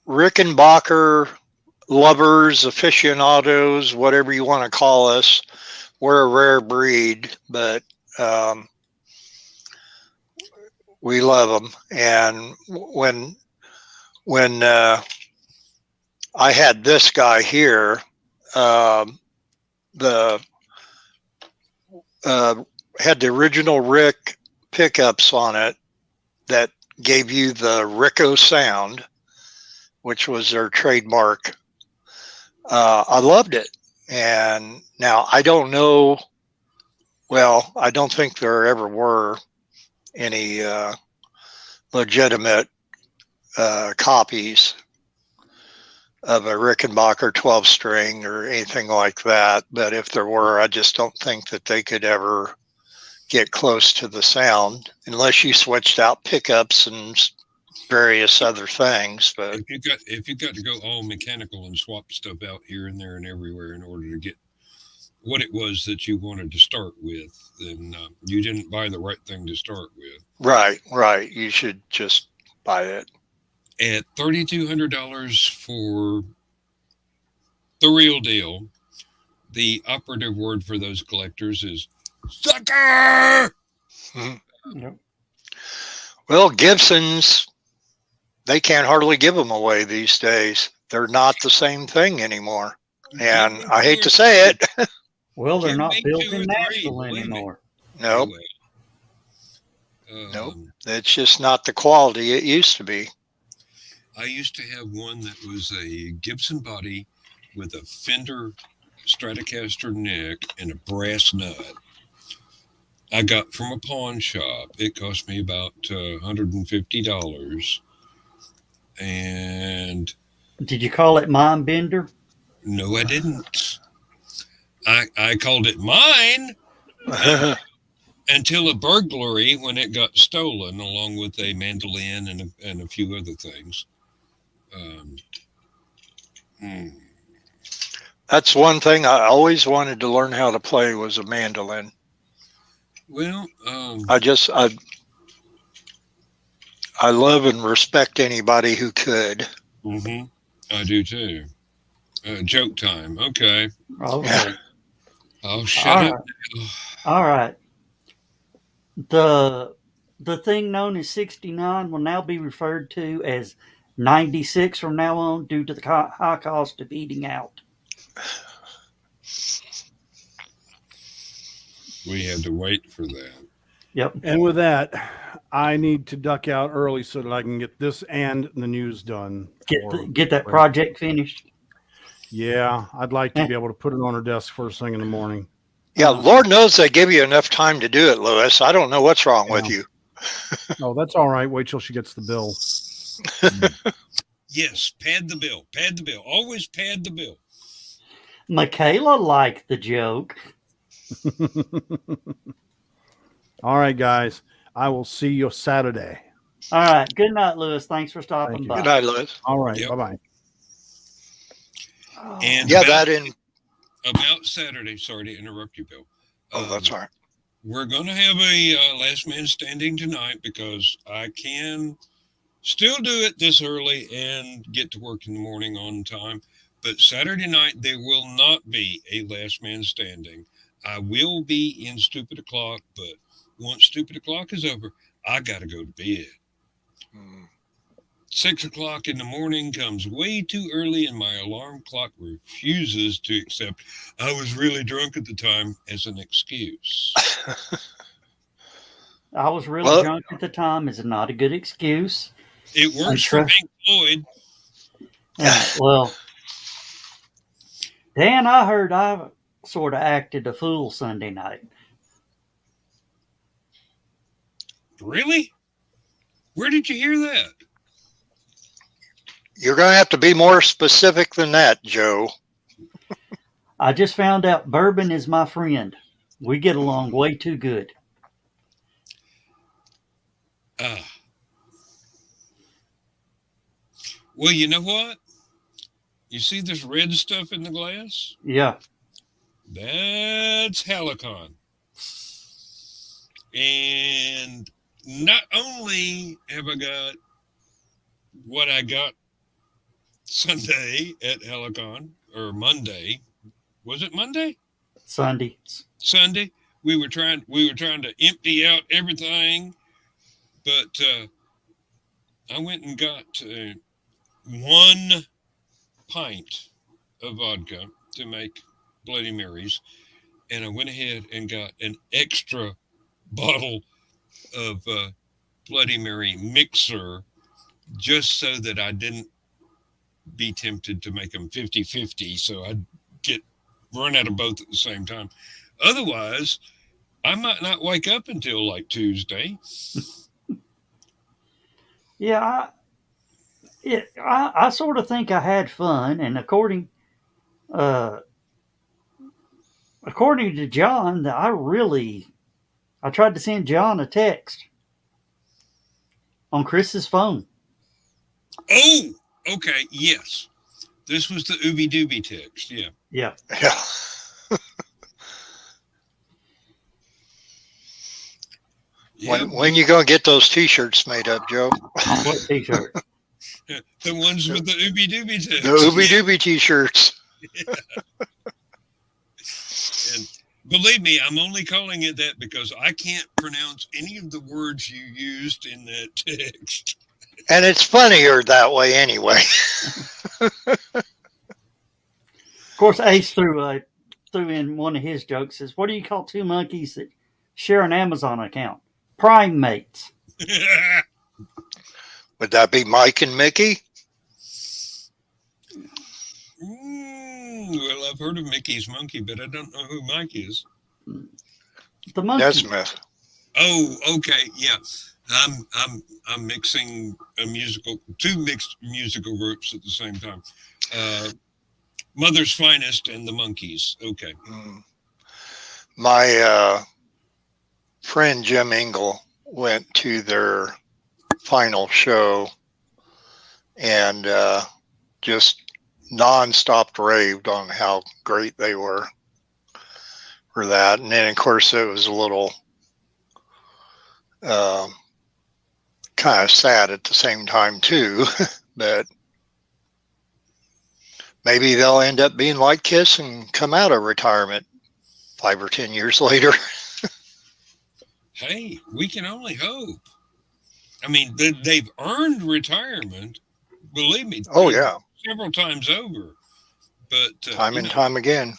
Rickenbacker lovers, aficionados, whatever you want to call us. We're a rare breed, but we love them. And when I had this guy here, had the original Rick pickups on it that gave you the Ricco sound, which was their trademark. I loved it. And now I don't know, well, I don't think there ever were any legitimate copies of a Rickenbacker 12-string or anything like that. But if there were, I just don't think that they could ever get close to the sound unless you switched out pickups and various other things. But if you got to go all mechanical and swap stuff out here and there and everywhere in order to get what it was that you wanted to start with, then you didn't buy the right thing to start with. Right. You should just buy it. At $3,200 for the real deal, the operative word for those collectors is sucker. Mm-hmm. Well, Gibsons, they can't hardly give them away these days. They're not the same thing anymore. And I hate to say it. Well, they're not built in Nashville anymore. Nope. Nope. It's just not the quality it used to be. I used to have one that was a Gibson body with a Fender Stratocaster neck and a brass nut. I got from a pawn shop. It cost me about $150. And did you call it Mind Bender? No, I didn't. I called it mine until a burglary when it got stolen, along with a mandolin and a few other things. That's one thing I always wanted to learn how to play was a mandolin. Well, I love and respect anybody who could. Mm-hmm. I do too. Joke time. Okay. Okay. I'll shut up. All right. The thing known as 69 will now be referred to as 96 from now on due to the high cost of eating out. We had to wait for that. Yep. And with that, I need to duck out early so that I can get this and the news done. Get that project finished. Yeah, I'd like to be able to put it on her desk first thing in the morning. Yeah, Lord knows they give you enough time to do it, Lewis. I don't know what's wrong with you. Oh, that's all right. Wait till she gets the bill. Yes, pad the bill. Pad the bill. Always pad the bill. Michaela liked the joke. All right, guys. I will see you Saturday. All right. Good night, Lewis. Thanks for Thank stopping you. by. Good night, Lewis. All right. Yep. Bye-bye. Oh, And Yeah, about Saturday, sorry to interrupt you, Bill. that's all right. We're going to have a last man standing tonight because I can still do it this early and get to work in the morning on time. But Saturday night, there will not be a last man standing. I will be in Stupid O'Clock, but once Stupid O'Clock is over, I got to go to bed. 6 o'clock in the morning comes way too early, and my alarm clock refuses to accept I was really drunk at the time as an excuse. I was really drunk at the time is not a good excuse. It works for Pink Floyd. Well, Dan, I heard I sort of acted a fool Sunday night. Really? Where did you hear that? You're going to have to be more specific than that, Joe. I just found out Bourbon is my friend. We get along way too good. Well, you know what? You see this red stuff in the glass? Yeah. That's HallowCon. And not only have I got what I got Sunday at HallowCon, or Monday. Was it Monday? Sunday. We were trying to empty out everything, but I went and got 1 pint of vodka to make Bloody Marys, and I went ahead and got an extra bottle of Bloody Mary mixer just so that I didn't be tempted to make them 50-50, so I'd run out of both at the same time. Otherwise, I might not wake up until like Tuesday. Yeah, I sort of think I had fun, and according to John, I tried to send John a text on Chris's phone. Oh, okay, yes. This was the Ooby Dooby text, yeah. Yeah. When you gonna get those T-shirts made up, Joe? What T-shirt? The ones with the Ooby Dooby text. The Ooby Dooby T-shirts. And believe me, I'm only calling it that because I can't pronounce any of the words you used in that text. And it's funnier that way anyway. Of course, Ace threw in one of his jokes. Says, "What do you call two monkeys that share an Amazon account? Prime mates." Would that be Mike and Mickey? Well, I've heard of Mickey's monkey, but I don't know who Mike is. The monkey. Nesmith. Oh, okay, yeah. I'm mixing two mixed musical groups at the same time. Mother's Finest and the Monkees. Okay. My friend Jim Engel went to their final show and just nonstop raved on how great they were for that. And then, of course, it was a little kind of sad at the same time, too. But maybe they'll end up being like Kiss and come out of retirement 5 or 10 years later. Hey, we can only hope. I mean, they've earned retirement, believe me. Oh, yeah. Several times over. But time and time again.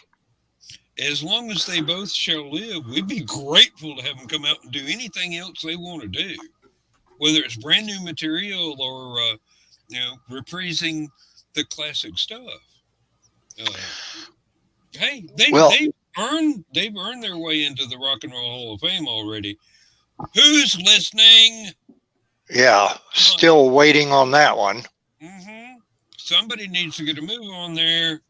As long as they both shall live, we'd be grateful to have them come out and do anything else they want to do, whether it's brand new material or reprising the classic stuff. Hey, Well- they've earned their way into the Rock and Roll Hall of Fame already. Who's listening? Yeah, still waiting on that one. Somebody needs to get a move on there.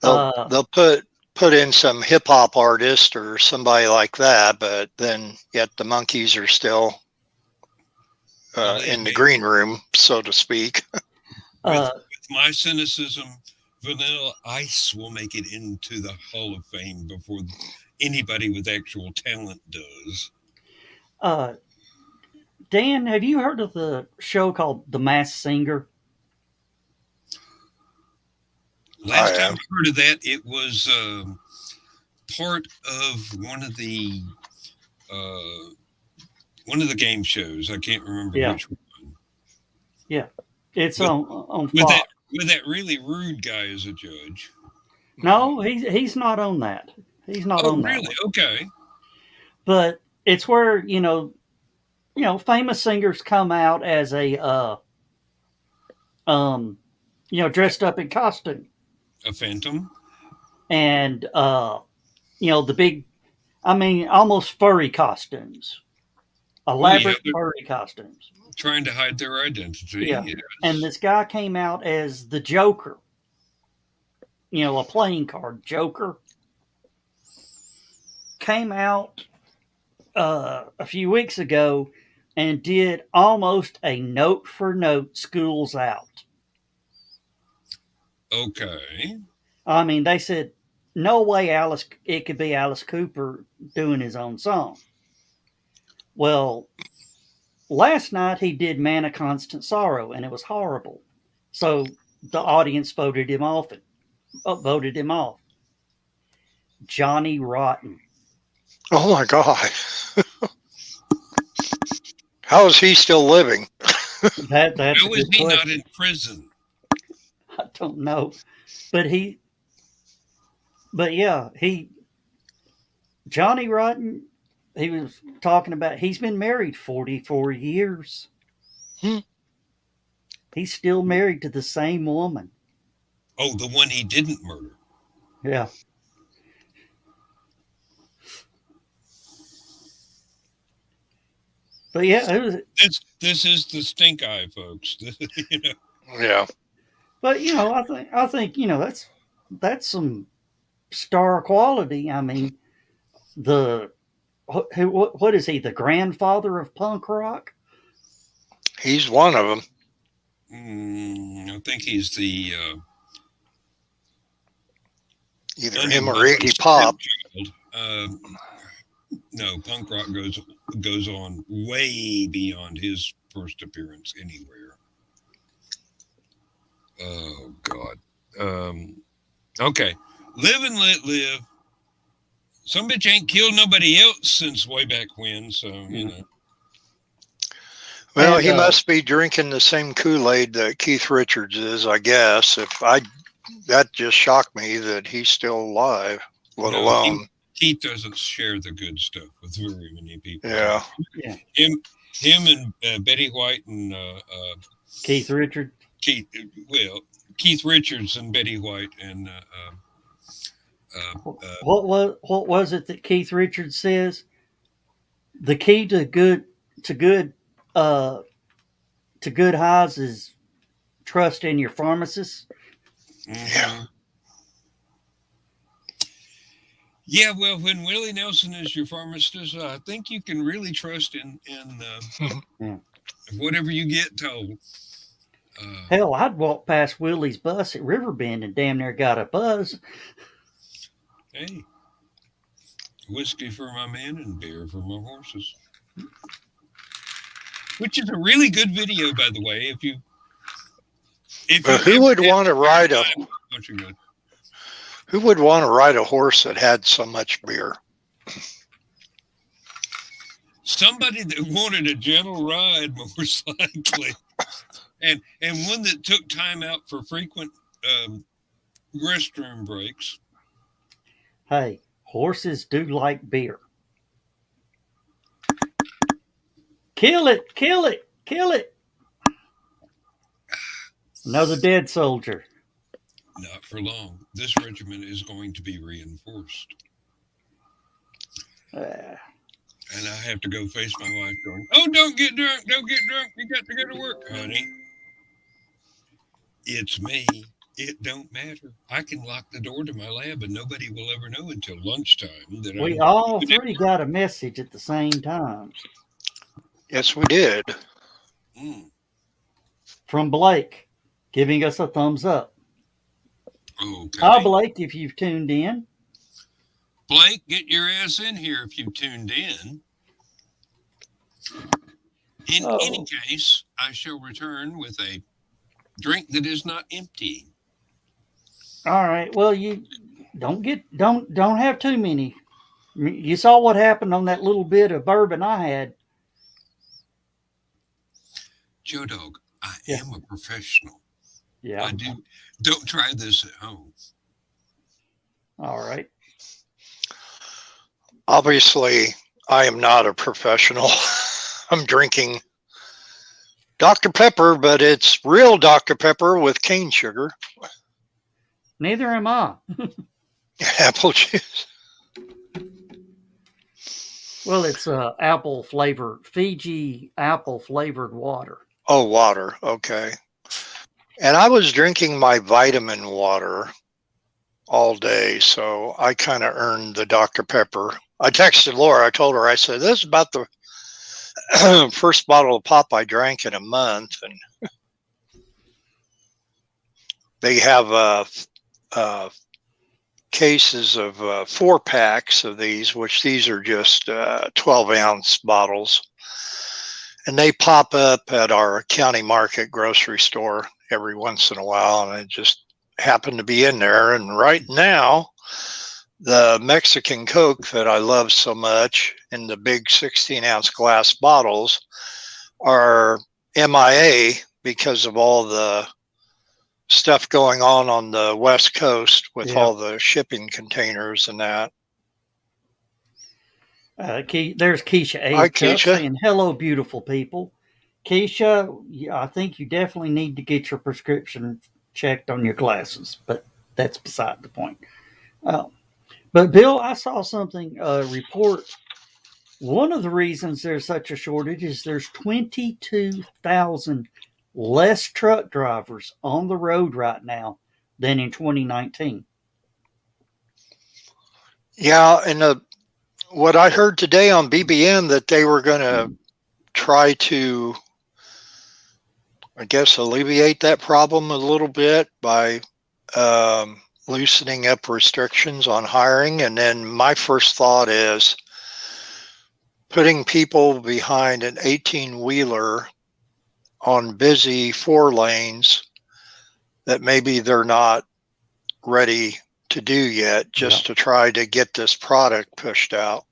They'll put in some hip hop artist or somebody like that, but then yet the monkeys are still in the green room, so to speak. With my cynicism, Vanilla Ice will make it into the Hall of Fame before anybody with actual talent does. Dan, have you heard of the show called The Masked Singer? Last time I heard of that, it was part of one of the game shows. I can't remember which one. Yeah, it's on with Fox. With that really rude guy as a judge. No, he's not on that. He's not on that. Oh, really? Okay. But it's where famous singers come out as a dressed up in costume. A phantom. And the big, almost furry costumes. Elaborate furry costumes. Trying to hide their identity. Yeah. Yes. And this guy came out as the Joker. A playing card Joker. Came out a few weeks ago and did almost a note for note Schools Out. Okay. They said, no way it could be Alice Cooper doing his own song. Well, last night he did Man of Constant Sorrow, and it was horrible. So the audience voted him off. Johnny Rotten. Oh my God. How is he still living? That's How is he not in prison? I don't know. Johnny Rotten, he was talking about, he's been married 44 years. He's still married to the same woman. Oh, the one he didn't murder. Yeah. But yeah, this is the stink eye, folks. Yeah. But I think that's some star quality. What is he? The grandfather of punk rock? He's one of them. I think he's the either him or Iggy Pop. No, punk rock goes on way beyond his first appearance anywhere. Oh God. Okay. Live and let live. Some bitch ain't killed nobody else since way back when, so Well, he must be drinking the same Kool-Aid that Keith Richards is, I guess. That just shocked me that he's still alive, let alone. Keith doesn't share the good stuff with very many people. Yeah. Him and Betty White and Keith Richards. Keith Richards and Betty White and what was it that Keith Richards says? The key to good highs is trust in your pharmacist. Yeah. Yeah, well, when Willie Nelson is your pharmacist, I think you can really trust in whatever you get told. Hell, I'd walk past Willie's bus at Riverbend and damn near got a buzz. Hey, whiskey for my men and beer for my horses. Which is a really good video, by the way. Who would want to ride a horse that had so much beer? Somebody that wanted a gentle ride, most likely, and one that took time out for frequent restroom breaks. Hey, horses do like beer. Kill it, kill it, kill it. Another dead soldier. Not for long. This regimen is going to be reinforced. Uh, And I have to go face my wife going, "Oh, don't get drunk. Don't get drunk. You got to go to work, honey. It's me. It don't matter. I can lock the door to my lab and nobody will ever know until lunchtime that we I'm all even at three work." got a message at the same time Yes, we did. Mm, from Blake giving us a thumbs up. Hi, okay. Blake, if you've tuned in. Blake, get your ass in here if you tuned in. In any Oh, case, I shall return with a drink that is not empty. all right. Well, you don't have too many. You saw what happened on that little bit of bourbon I had. Joe Dog, I Yeah, am a professional. yeah. I do. Don't try this at home. All right. Obviously, I am not a professional. I'm drinking Dr. Pepper, but it's real Dr. Pepper with cane sugar, Neither am I. apple juice. Well, it's apple flavored Fiji apple flavored water. Oh, water. Okay. And I was drinking my vitamin water all day, so I kind of earned the Dr. Pepper. I texted Laura. I told her, I said, this is about the first bottle of pop I drank in a month. And they have cases of 4-packs of these, which these are just 12-ounce bottles. And they pop up at our county market grocery store every once in a while. And it just happened to be in there. And right now, the Mexican Coke that I love so much in the big 16-ounce glass bottles are MIA because of all the stuff going on the West Coast with all the shipping containers and that. There's Keisha A. Hi, Cup Keisha. saying, hello, beautiful people. Keisha, I think you definitely need to get your prescription checked on your glasses, but that's beside the point. But Bill, I saw something report. One of the reasons there's such a shortage is there's 22,000 less truck drivers on the road right now than in 2019. Yeah, and what I heard today on BBM that they were going to try to, I guess, alleviate that problem a little bit by loosening up restrictions on hiring. And then my first thought is putting people behind an 18-wheeler on busy 4 lanes that maybe they're not ready to do yet, just to try to get this product pushed out.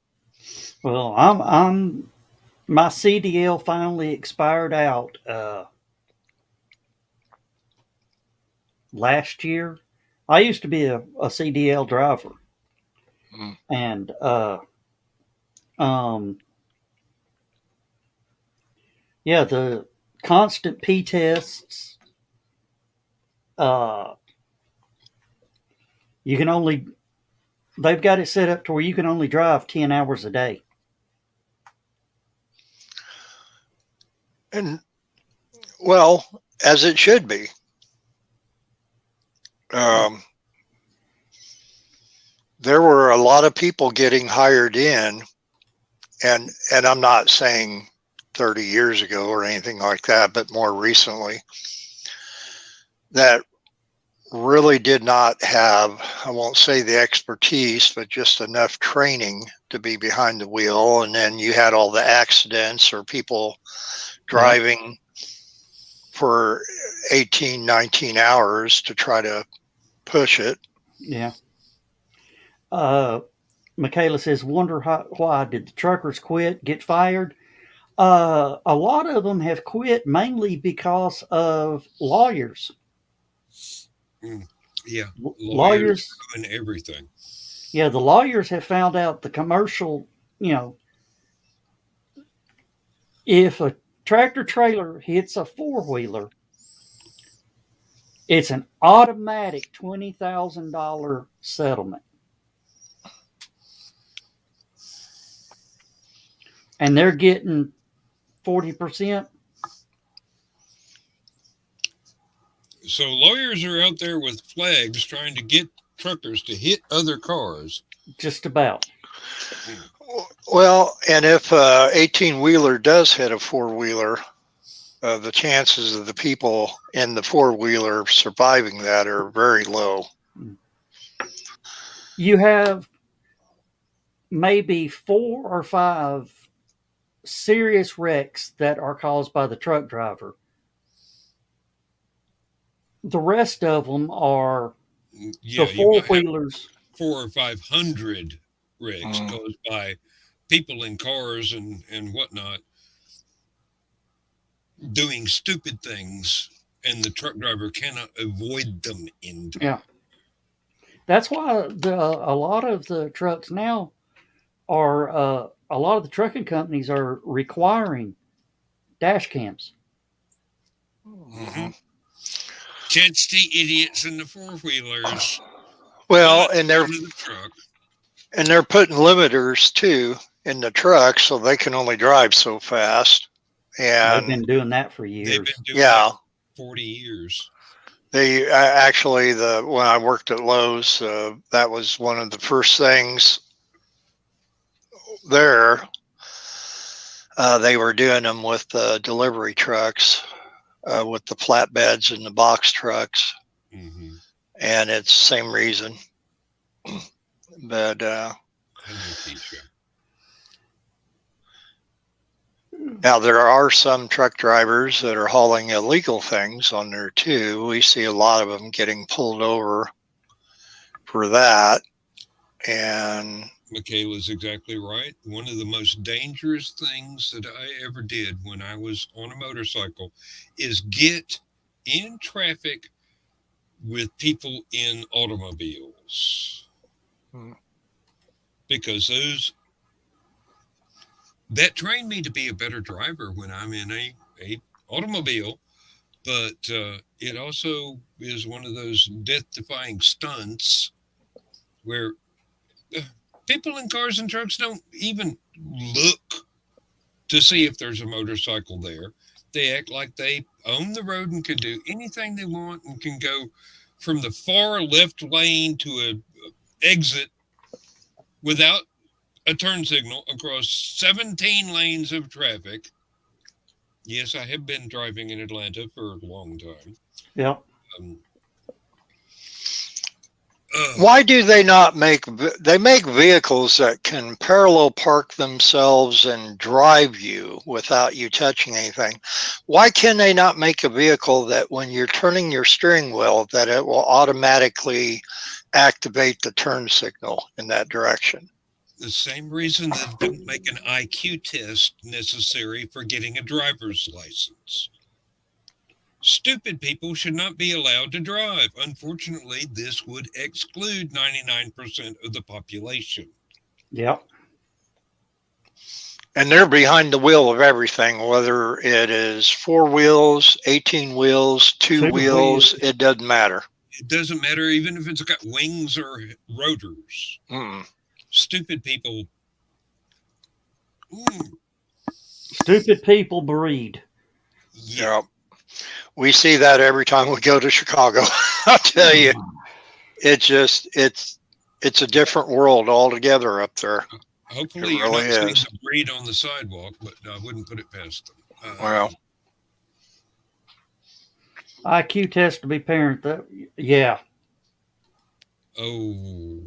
Well, I'm my CDL finally expired out last year. I used to be a CDL driver, and yeah, the constant P tests. You can only they've got it set up to where you can only drive 10 hours a day. And well, as it should be. There were a lot of people getting hired in, and I'm not saying 30 years ago or anything like that, but more recently, that really did not have, I won't say the expertise, but just enough training to be behind the wheel. And then you had all the accidents or people driving for 18, 19 hours to try to push it. Yeah. Michaela says, wonder why did the truckers quit, get fired? A lot of them have quit mainly because of lawyers. Yeah, lawyers and everything. Yeah, the lawyers have found out the commercial, if a tractor trailer hits a 4-wheeler, It's an automatic $20,000 settlement. And they're getting 40%. So lawyers are out there with flags trying to get truckers to hit other cars. Just about. Well, and if a 18-wheeler does hit a 4-wheeler, the chances of the people in the 4-wheeler surviving that are very low. You have maybe 4 or 5 serious wrecks that are caused by the truck driver. The rest of them are Yeah, the 4-wheelers. 400 or 500 wrecks caused by people in cars and whatnot doing stupid things, and the truck driver cannot avoid them in time. Yeah. That's why a lot of the trucks now are, a lot of the trucking companies are requiring dash cams. Mm-hmm. Catch the idiots in the 4-wheelers. Well, and they're putting limiters too in the truck, so they can only drive so fast. And they've been doing that for years. They've been doing that for 40 years. They actually, when I worked at Lowe's, that was one of the first things there. They were doing them with delivery trucks, with the flatbeds and the box trucks. Mm-hmm. And it's the same reason. But now there are some truck drivers that are hauling illegal things on there too. We see a lot of them getting pulled over for that. And Michaela's exactly right. One of the most dangerous things that I ever did when I was on a motorcycle is get in traffic with people in automobiles. Because that trained me to be a better driver when I'm in a automobile, but it also is one of those death-defying stunts where people in cars and trucks don't even look to see if there's a motorcycle there. They act like they own the road and can do anything they want and can go from the far left lane to a exit without a turn signal across 17 lanes of traffic. Yes, I have been driving in Atlanta for a long time. Yeah. Why do they not make vehicles that can parallel park themselves and drive you without you touching anything? Why can they not make a vehicle that when you're turning your steering wheel, that it will automatically activate the turn signal in that direction? The same reason that don't make an IQ test necessary for getting a driver's license. Stupid people should not be allowed to drive. Unfortunately, this would exclude 99% of the population. Yep. And they're behind the wheel of everything, whether it is 4 wheels, 18 wheels, 2 wheels, it doesn't matter. It doesn't matter even if it's got wings or rotors. Stupid people. Stupid people breed. Yeah. We see that every time we go to Chicago. I'll tell you, it's a different world altogether up there. Hopefully you're not seeing the breed on the sidewalk, but I wouldn't put it past them. Well, IQ test to be parent. Yeah. Oh.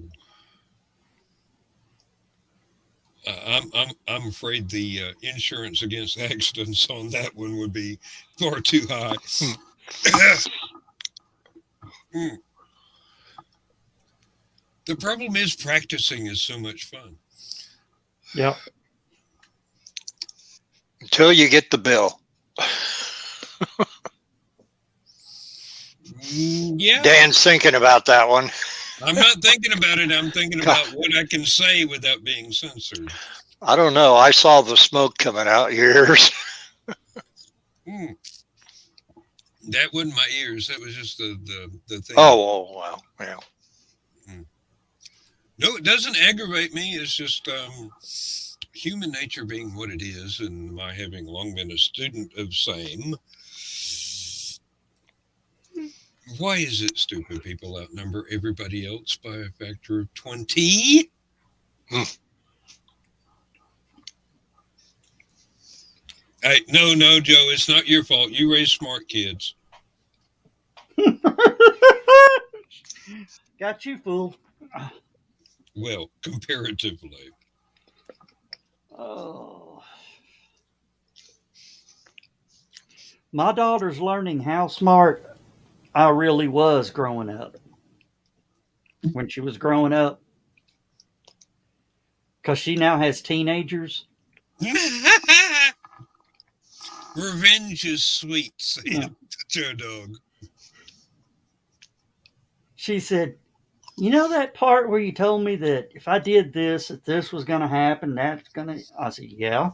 I'm afraid the insurance against accidents on that one would be far too high. The problem is practicing is so much fun. Yep. Until you get the bill. Yeah. Dan's thinking about that one. I'm not thinking about it. I'm thinking about what I can say without being censored. I don't know. I saw the smoke coming out yours. That wasn't my ears. That was just the thing. Oh, wow. Yeah. No, it doesn't aggravate me. It's just human nature being what it is, and my having long been a student of same. Why is it stupid people outnumber everybody else by a factor of 20? Hey, no, Joe, it's not your fault. You raised smart kids. Got you fooled. Well, comparatively. Oh. My daughter's learning how smart I really was growing up. When she was growing up. Because she now has teenagers. Revenge is sweet, said the Joe Dog. She said, you know that part where you told me that if I did this, that this was going to happen, that's going to... I said, yeah.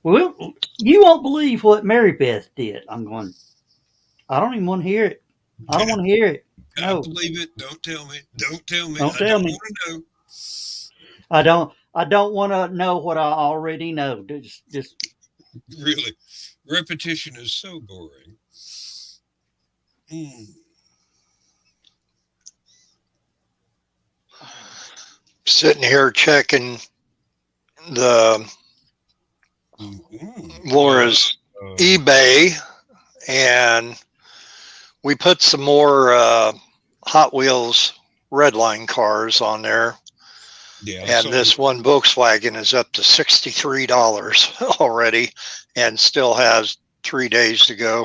Well, you won't believe what Mary Beth did. I'm going, I don't even want to hear it. I don't want to hear it. No. I believe it. Don't tell me. Don't tell me. Don't I tell don't me. want to know. I don't want to know what I already know. Just Really. Repetition is so boring. Sitting here checking the Laura's eBay, and we put some more Hot Wheels Redline cars on there. Yeah, and this one Volkswagen is up to $63 already and still has 3 days to go.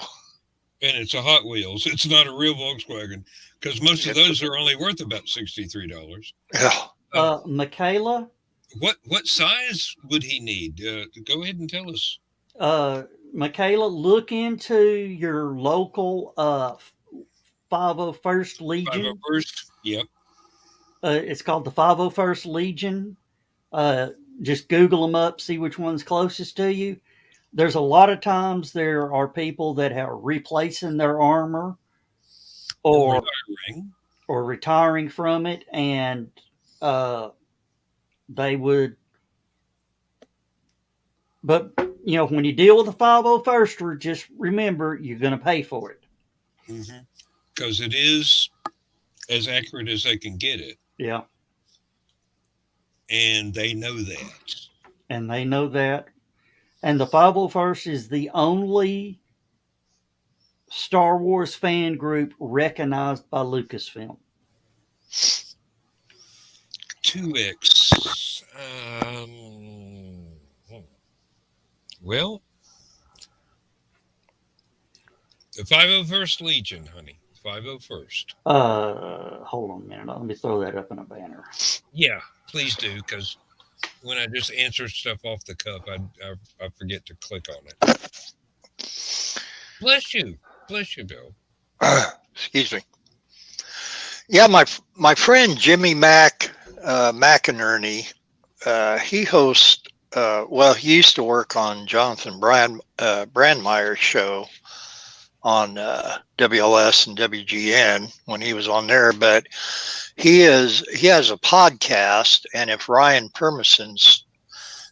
And it's a Hot Wheels. It's not a real Volkswagen, because most of those are only worth about $63. Yeah. Michaela? What size would he need? Go ahead and tell us. Michaela, look into your local 501st Legion. 501st? Yep. It's called the 501st Legion. Just Google them up, see which one's closest to you. There's a lot of times there are people that are replacing their armor or retiring from it, and they would. But you know, when you deal with a 501st, just remember you're going to pay for it. Because it is as accurate as they can get it. Yeah. And they know that. And they know that. And the 501st is the only Star Wars fan group recognized by Lucasfilm. 2X. Well, the 501st Legion, honey. 501st. Hold on a minute. Let me throw that up in a banner. Yeah, please do, because when I just answer stuff off the cuff, I forget to click on it. Bless you, Bill. Excuse me. Yeah, my friend Jimmy McInerney, he hosts. He used to work on Jonathan Brandmeier's show on WLS and WGN when he was on there, but he has a podcast, and if Ryan Permison's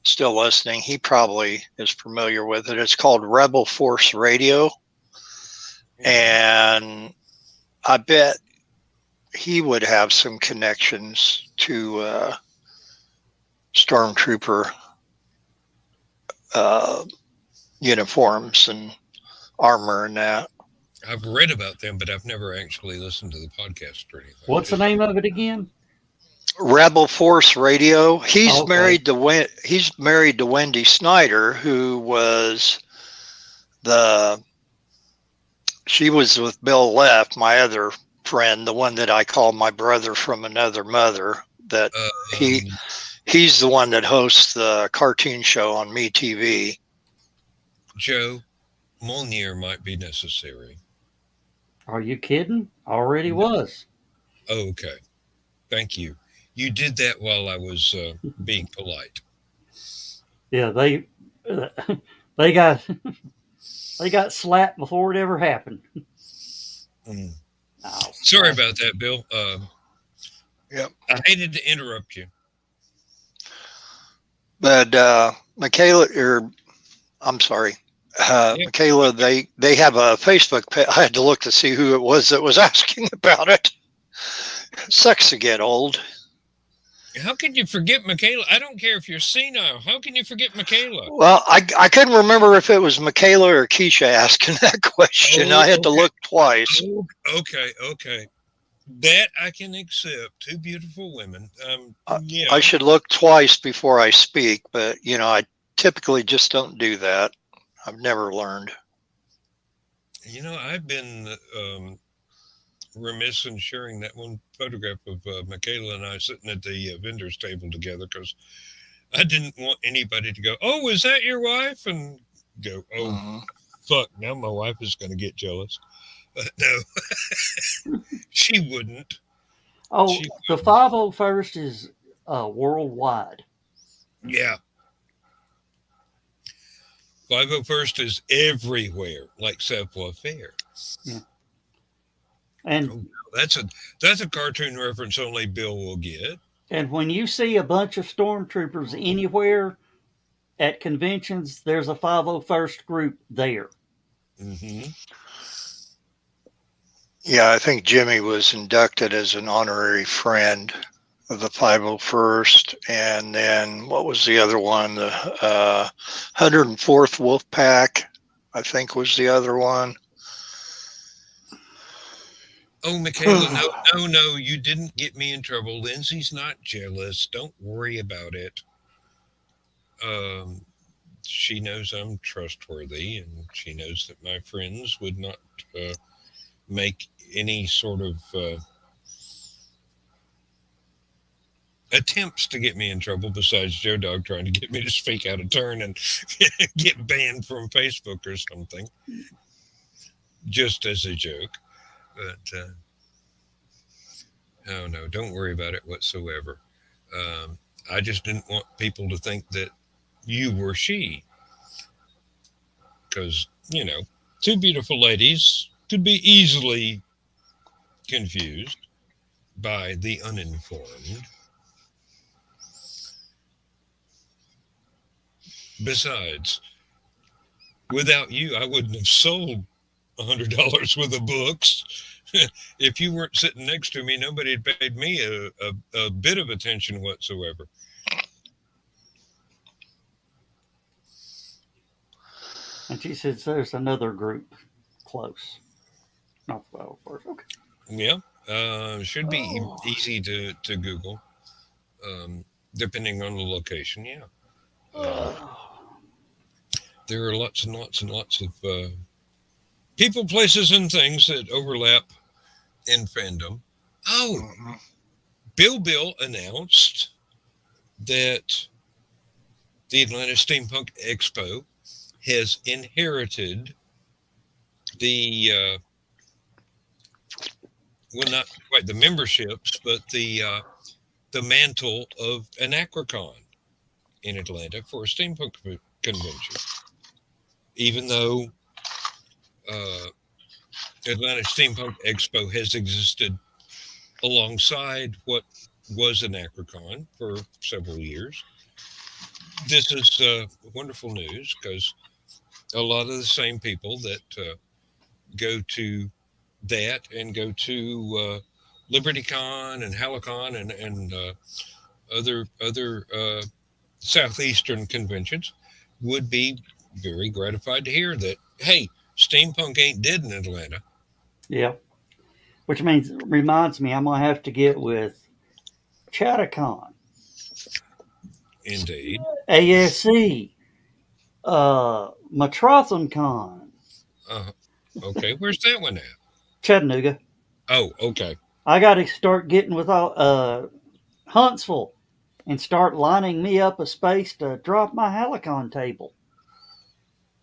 still listening, he probably is familiar with it. It's called Rebel Force Radio, and I bet he would have some connections to Stormtrooper uniforms and armor and that. I've read about them, but I've never actually listened to the podcast or anything. What's the name of it again? Rebel Force Radio. He's married to Wendy Snyder, who was she was with Bill Leff, my other friend, the one that I call my brother from another mother. That he's the one that hosts the cartoon show on MeTV. Joe, Molnir might be necessary. Are you kidding? Already was. Oh, okay. Thank you. You did that while I was being polite. Yeah, they got They got slapped before it ever happened. Mm. Oh, Sorry about that, Bill. Yep. I hated to interrupt you. But Michaela, or I'm sorry, Yeah. Michaela, they have a Facebook page. I had to look to see who it was that was asking about it. Sucks to get old. How can you forget Michaela? I don't care if you're senile. How can you forget Michaela? Well, I couldn't remember if it was Michaela or Keisha asking that question. I had to look twice. Oh, okay. That I can accept. Two beautiful women. Yeah. I should look twice before I speak, but I typically just don't do that. I've never learned. I've been remiss in sharing that one photograph of Michaela and I sitting at the vendor's table together because I didn't want anybody to go, "Oh, is that your wife?" and go, "Oh, fuck, now my wife is going to get jealous." No, she wouldn't. Oh, the 501st is worldwide. Yeah. 501st is everywhere, like savoir-faire. Yeah. And that's a cartoon reference only Bill will get. And when you see a bunch of stormtroopers anywhere at conventions, there's a 501st group there. Mm-hmm. Yeah, I think Jimmy was inducted as an honorary friend of the 501st. And then what was the other one? The 104th Wolf Pack, I think, was the other one. Oh, Michaela, no, you didn't get me in trouble. Lindsay's not jealous. Don't worry about it. She knows I'm trustworthy, and she knows that my friends would not make any sort of attempts to get me in trouble besides Joe Dog trying to get me to speak out of turn and get banned from Facebook or something, just as a joke. But no, don't worry about it whatsoever. I just didn't want people to think that you were she, because two beautiful ladies could be easily confused by the uninformed. Besides, without you, I wouldn't have sold $100 worth of books. If you weren't sitting next to me, nobody had paid me a bit of attention whatsoever. And she says there's another group close. Not the 501st. Okay. Yeah. Should be easy to Google, depending on the location. Yeah. There are lots and lots and lots of people, places, and things that overlap in fandom. Oh, Bill announced that the Atlanta Steampunk Expo has inherited the not quite the memberships, but the mantle of an Acrocon in Atlanta for a steampunk convention. Even though Atlanta Steampunk Expo has existed alongside what was an Acrocon for several years, this is wonderful news because a lot of the same people that go to that and go to LibertyCon and HallowCon and other Southeastern conventions would be very gratified to hear that, hey, steampunk ain't dead in Atlanta. Yeah. Which reminds me, I'm going to have to get with Chattacon. Indeed. ASC. MatrothanCon. Okay, where's that one at? Chattanooga. Oh, okay. I got to start getting with Huntsville and start lining me up a space to drop my HallowCon table.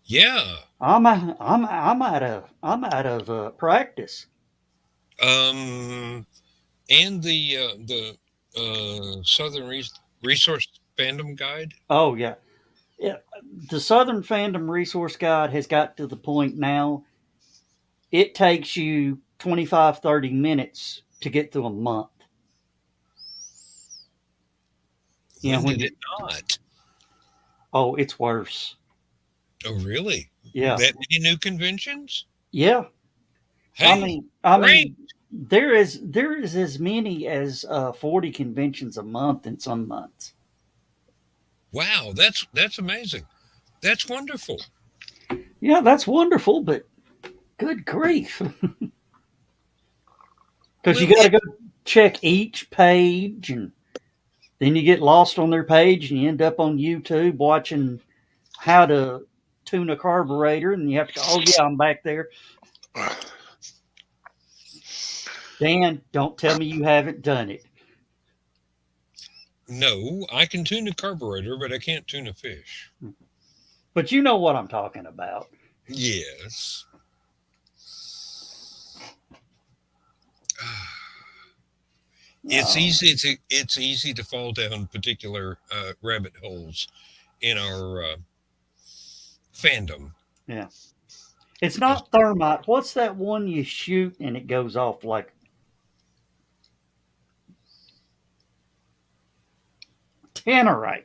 Yeah. I'm out of practice. And the Southern Resource Fandom Guide. Oh yeah, Yeah, the Southern Fandom Resource Guide has got to the point now, it takes you 25, 30 minutes to get through a month. You know, When when did you, it not? oh, it's worse. Oh, really? Yeah. That many new conventions? Yeah. Hey, I great. mean, there is as many as 40 conventions a month in some months. Wow, that's amazing. That's wonderful. Yeah, that's wonderful, but good grief. Because you Well, got to go check each page, and then you get lost on their page, and you end up on YouTube watching how to tune a carburetor, and you have to go, oh, yeah, I'm back there. Dan, don't tell me you haven't done it. no, I can tune a carburetor, but I can't tune a fish. But you know what I'm talking about. Yes. Oh, It's easy to fall down particular rabbit holes in our fandom. yeah. It's not thermite. What's that one you shoot and it goes off like tannerite?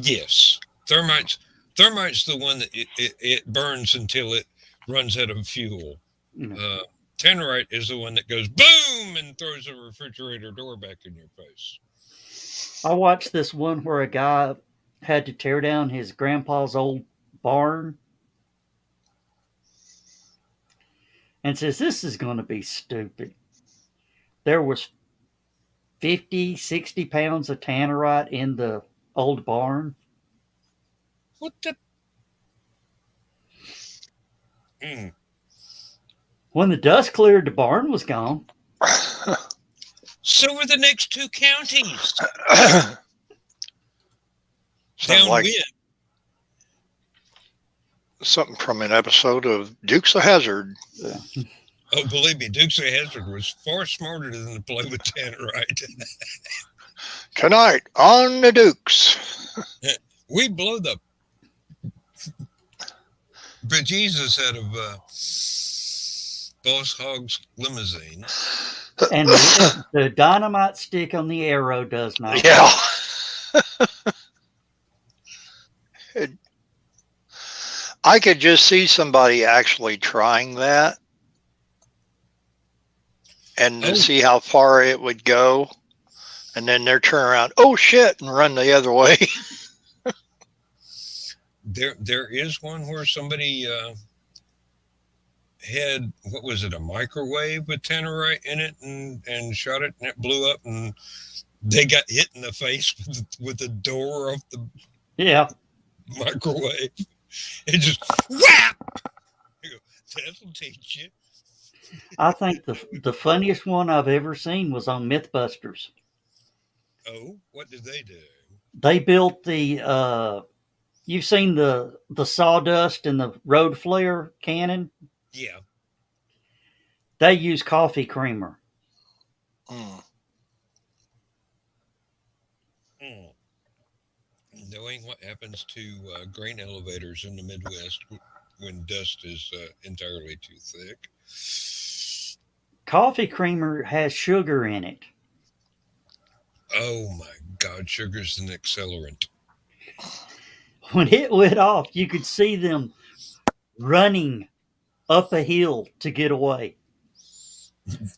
Yes, thermite's the one that it burns until it runs out of fuel. You know. Tannerite is the one that goes boom and throws a refrigerator door back in your face. I watched this one where a guy had to tear down his grandpa's old barn and says, this is going to be stupid. There was 50, 60 pounds of tannerite in the old barn. What the? Mm. When the dust cleared, the barn was gone. So were the next two counties. Sounds like Downwind. something from an episode of Dukes of Hazzard. Yeah. Oh, believe me, Dukes of Hazzard was far smarter than to play with tannerite. Tonight on the Dukes. We blow the bejesus out of Boss Hogg's limousine. And the dynamite stick on the arrow does not. Yeah. I could just see somebody actually trying that and to see how far it would go. And then they're turn around, oh shit, and run the other way. There is one where somebody had, what was it, a microwave with tannerite in it and shot it and it blew up and they got hit in the face with the door off the microwave. It just whap. That'll teach you. I think the funniest one I've ever seen was on Mythbusters. Oh, what did they do? They built the you've seen the sawdust and the road flare cannon? Yeah. They use coffee creamer. Mm. Knowing what happens to grain elevators in the Midwest when dust is entirely too thick. Coffee creamer has sugar in it. Oh my God, sugar's an accelerant. When it went off, you could see them running up a hill to get away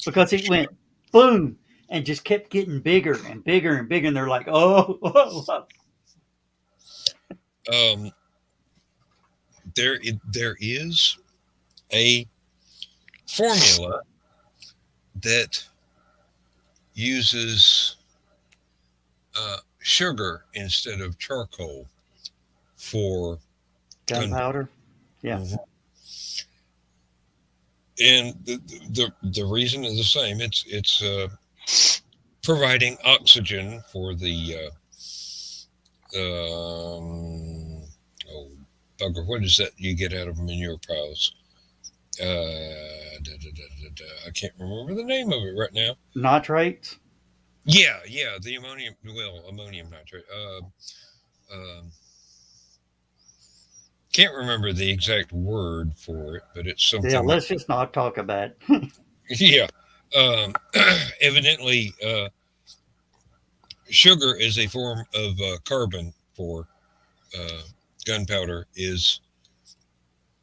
because it went boom and just kept getting bigger and bigger and bigger. And they're like, oh. There is a formula that uses sugar instead of charcoal for Gunpowder. Yeah. Mm-hmm. And the reason is the same. It's providing oxygen for the oh bugger, what is that you get out of manure piles? I can't remember the name of it right now. Nitrates. Yeah, the ammonium nitrate. can't remember the exact word for it, but it's something. Yeah, let's just not talk about it. Yeah. Um, evidently, sugar is a form of carbon for uh, gunpowder is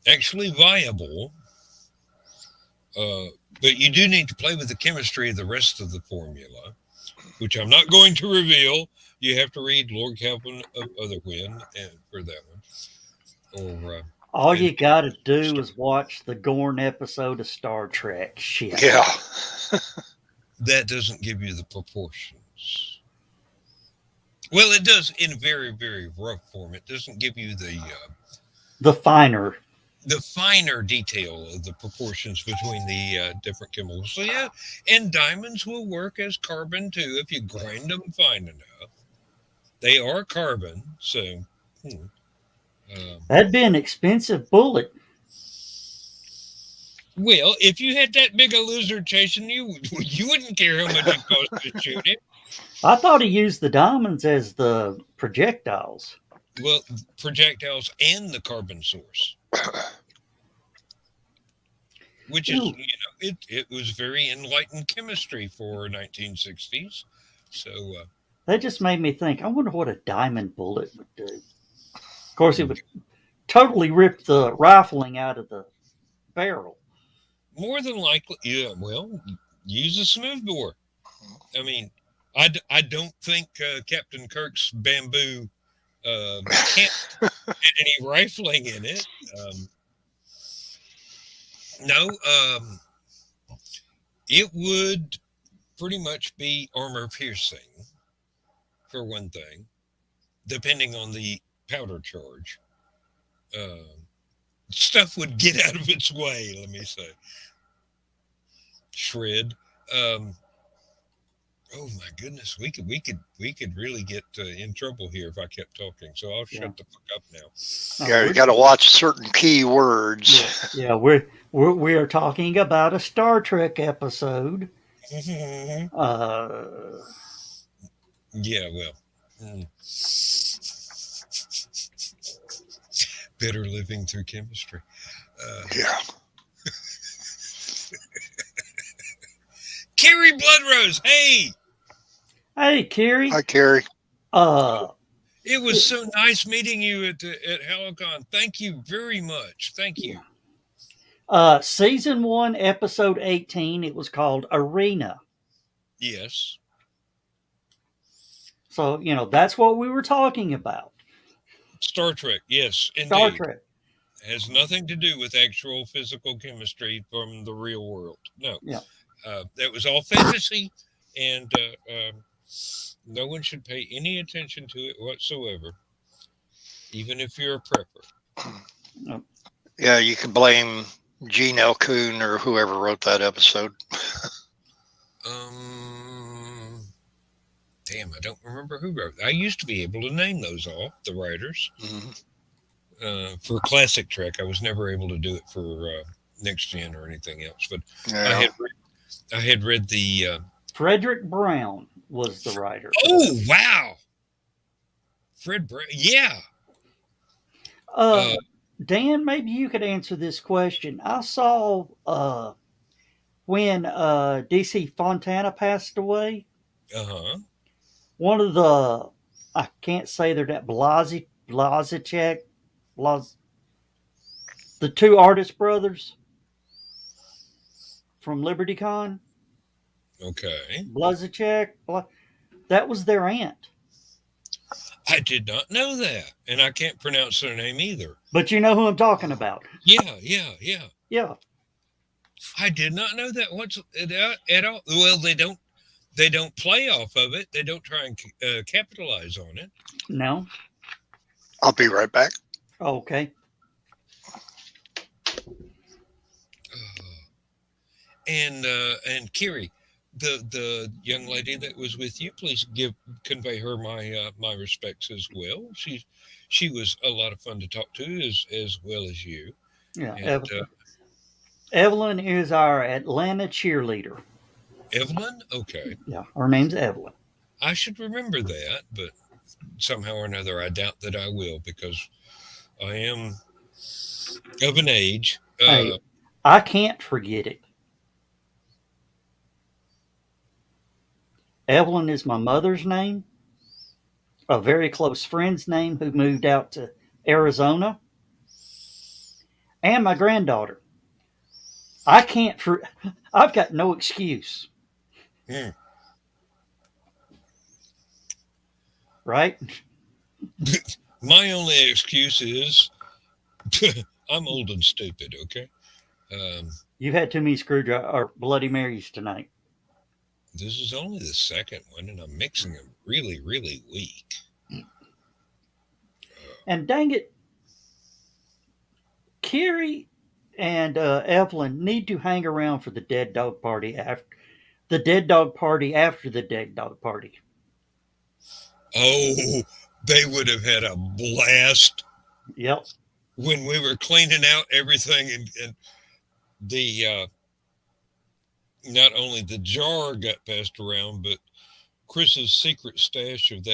actually viable, uh, but you do need to play with the chemistry of the rest of the formula, which I'm not going to reveal. You have to read Lord Calvin of Otherwhin and for that one, or All and you got to do is watch the Gorn episode of Star Trek. Shit. Yeah. that doesn't give you the proportions. Well, it does in very, very rough form. It doesn't give you The finer. the finer detail of the proportions between the different chemicals. So yeah, and diamonds will work as carbon too if you grind them fine enough. They are carbon, so. That'd be an expensive bullet. Well, if you had that big a lizard chasing you, you wouldn't care how much it cost to shoot it. I thought he used the diamonds as the projectiles. Well, projectiles and the carbon source, which is, Ooh. it was very enlightened chemistry for 1960s. So, That just made me think, I wonder what a diamond bullet would do. Of course, it would totally rip the rifling out of the barrel. more than likely, yeah, well, use a smoothbore. I mean, I don't think Captain Kirk's bamboo can't get any rifling in it. No, it would pretty much be armor piercing, for one thing, depending on the powder charge. Stuff would get out of its way, let me say. Shred. Oh my goodness, we could really get in trouble here if I kept talking. So I'll shut the fuck up now. Yeah, you got to watch certain key words. Yeah, we are talking about a Star Trek episode. Yeah, well, better living through chemistry. Yeah. Carrie Bloodrose, hey. Hey, Carrie. Hi, Carrie. It was so nice meeting you at HallowCon. Thank you very much. Thank you. Season 1, episode 18. It was called Arena. Yes. So, that's what we were talking about. Star Trek, yes, indeed. Star Trek. Has nothing to do with actual physical chemistry from the real world. No. Yeah. That was all fantasy, and no one should pay any attention to it whatsoever, even if you're a prepper. No. Yeah, you can blame Gene L. Kuhn or whoever wrote that episode. Damn, I don't remember who wrote it. I used to be able to name those all, the writers. Mm-hmm. For classic Trek, I was never able to do it for Next Gen or anything else. But Yeah. I had read the... Frederick Brown was the writer. Oh, wow. Fred Brown. Yeah. Dan, maybe you could answer this question. I saw when DC Fontana passed away, one of the, I can't say they're that Blazicek, the two artist brothers from LibertyCon. Okay. Blazicek, that was their aunt. I did not know that, and I can't pronounce their name either. But you know who I'm talking about. Yeah. I did not know that at all. Well, they don't play off of it. They don't try and capitalize on it. No. I'll be right back. Okay. And Kiri, the young lady that was with you, please convey her my respects as well. She was a lot of fun to talk to as well as you. Yeah. And, Evelyn is our Atlanta cheerleader. Evelyn? Okay. Yeah, her name's Evelyn. I should remember that, but somehow or another, I doubt that I will, because I am of an age. Hey, I can't forget it. Evelyn is my mother's name, a very close friend's name who moved out to Arizona, and my granddaughter. I can't for I've got no excuse, Hmm. right? My only excuse is I'm old and stupid. Okay. Um, You've had too many screwdriver or Bloody Marys tonight. this is only the second one, and I'm mixing them really, really weak. And dang it, Carrie and Evelyn need to hang around for the dead dog party after the dead dog party. Oh, they would have had a blast Yep. when we were cleaning out everything, and the not only the jar got passed around, but Chris's secret stash of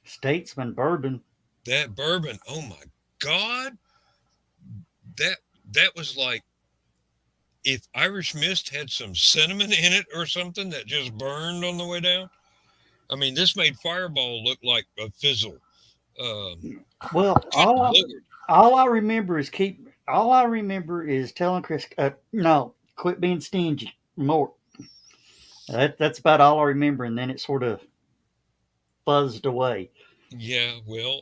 Statesman bourbon. that bourbon. Oh my God, that that was like if Irish Mist had some cinnamon in it or something that just burned on the way down. I mean, this made Fireball look like a fizzle. Well, Lord. all I remember is telling Chris, no, quit being stingy. More. That's about all I remember, and then it sort of buzzed away. Yeah, well,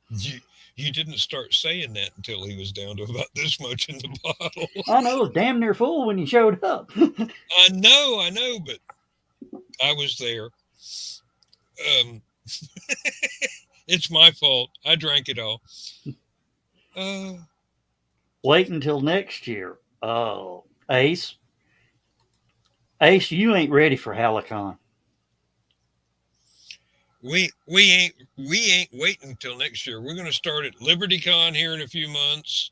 you didn't start saying that until he was down to about this much in the bottle. I know it was damn near full when you showed up. I know, but I was there. Um, it's my fault. I drank it all. Wait until next year. Oh, Ace, you ain't ready for HallowCon. We ain't waiting until next year. We're going to start at LibertyCon here in a few months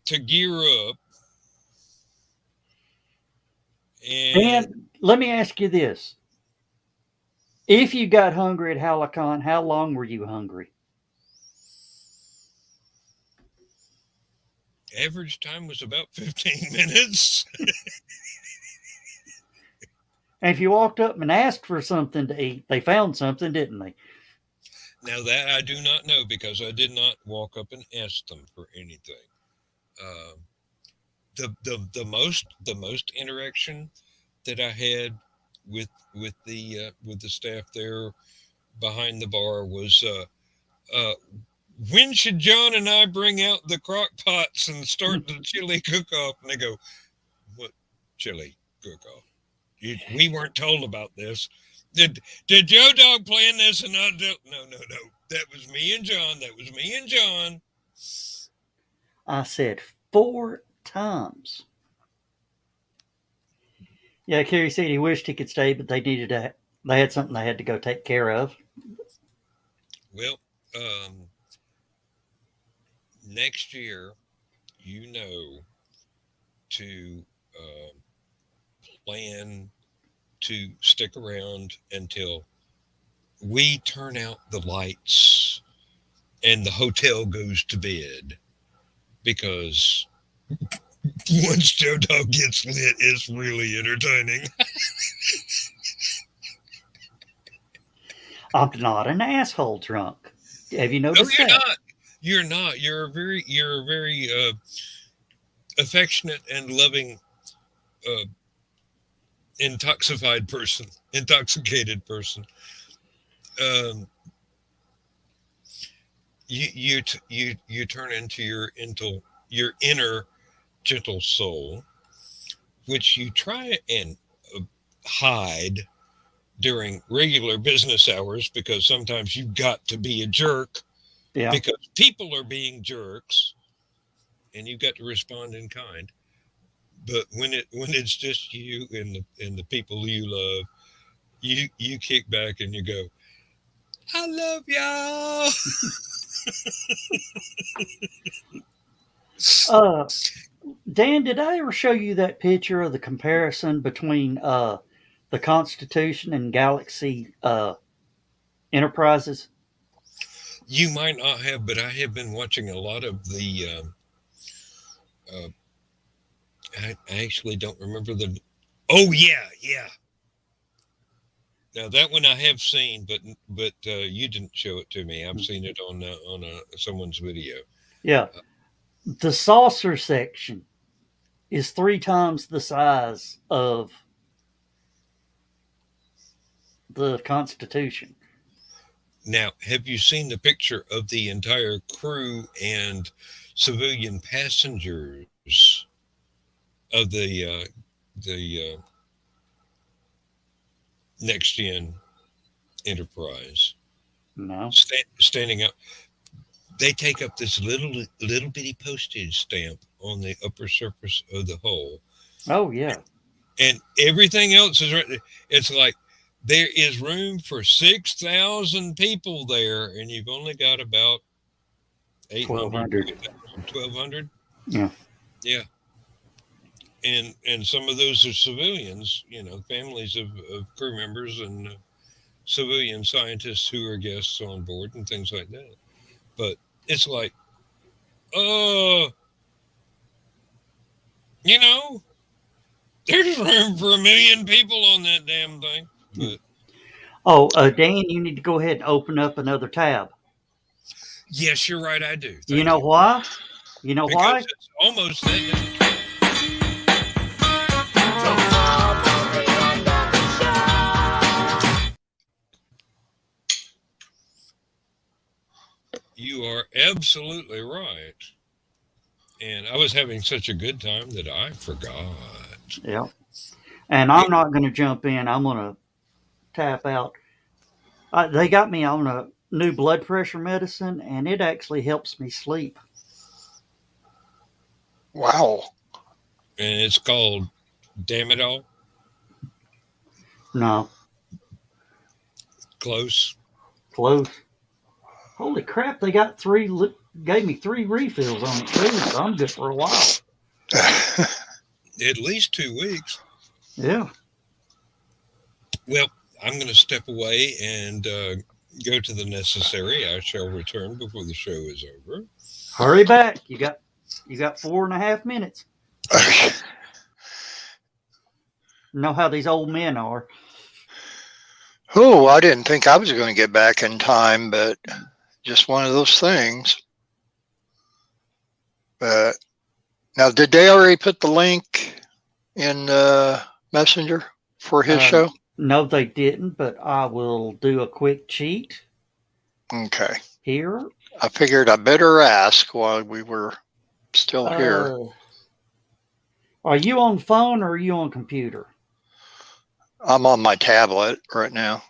to gear up. And let me ask you this: if you got hungry at HallowCon, how long were you hungry? Average time was about 15 minutes. And if you walked up and asked for something to eat, they found something, didn't they? Now that I do not know because I did not walk up and ask them for anything. Uh, the most interaction that I had with the staff there behind the bar was when should John and I bring out the crock pots and start the chili cook off? And they go, what chili cook off? We weren't told about this. Did Joe Dog plan this and not do? No. That was me and John. That was me and John. I said 4 times. Yeah, Kerry said he wished he could stay, but they had something they had to go take care of. Well, next year, to plan to stick around until we turn out the lights and the hotel goes to bed, because once Joe Dog gets lit, it's really entertaining. I'm not an asshole drunk. Have you noticed No, you're that? not. You're not. You're a very affectionate and loving, intoxicated person. You turn into your inner gentle soul, which you try and hide during regular business hours, because sometimes you've got to be a jerk Yeah. because people are being jerks and you've got to respond in kind. But when it's just you and the people you love, you kick back and you go, I love y'all. Dan, did I ever show you that picture of the comparison between the Constitution and Galaxy Enterprises? You might not have, but I have been watching a lot of the. I actually don't remember the. Oh yeah, yeah. Now that one I have seen, but you didn't show it to me. I've seen it on someone's video. Yeah. The saucer section is 3 times the size of the Constitution. Now, have you seen the picture of the entire crew and civilian passengers of the next gen Enterprise No. standing up? They take up this little bitty postage stamp on the upper surface of the hull, Oh yeah. and everything else is right there. It's like there is room for 6,000 people there, and you've only got about 1,200. 1,200. Yeah. Yeah. And some of those are civilians, families of crew members and civilian scientists who are guests on board and things like that. But it's like, there's room for 1 million people on that damn thing. But Oh, Dan, you need to go ahead and open up another tab. yes, you're right. I do. You know why? You know Because why? it's almost that day. You are absolutely right. And I was having such a good time that I forgot. Yeah. And I'm not going to jump in. I'm going to tap out. They got me on a new blood pressure medicine, and it actually helps me sleep. Wow. And it's called Damn It All. No. Close. Holy crap! They got gave me 3 refills on it too, so I'm good for a while. At least 2 weeks. Yeah. Well, I'm going to step away and go to the necessary. I shall return before the show is over. Hurry back! You got 4.5 minutes. Know how these old men are. Oh, I didn't think I was going to get back in time, but just one of those things. But now, did they already put the link in Messenger for his show? No, they didn't, but I will do a quick cheat. Okay. Here. I figured I better ask while we were still here. Are you on phone or are you on computer? I'm on my tablet right now.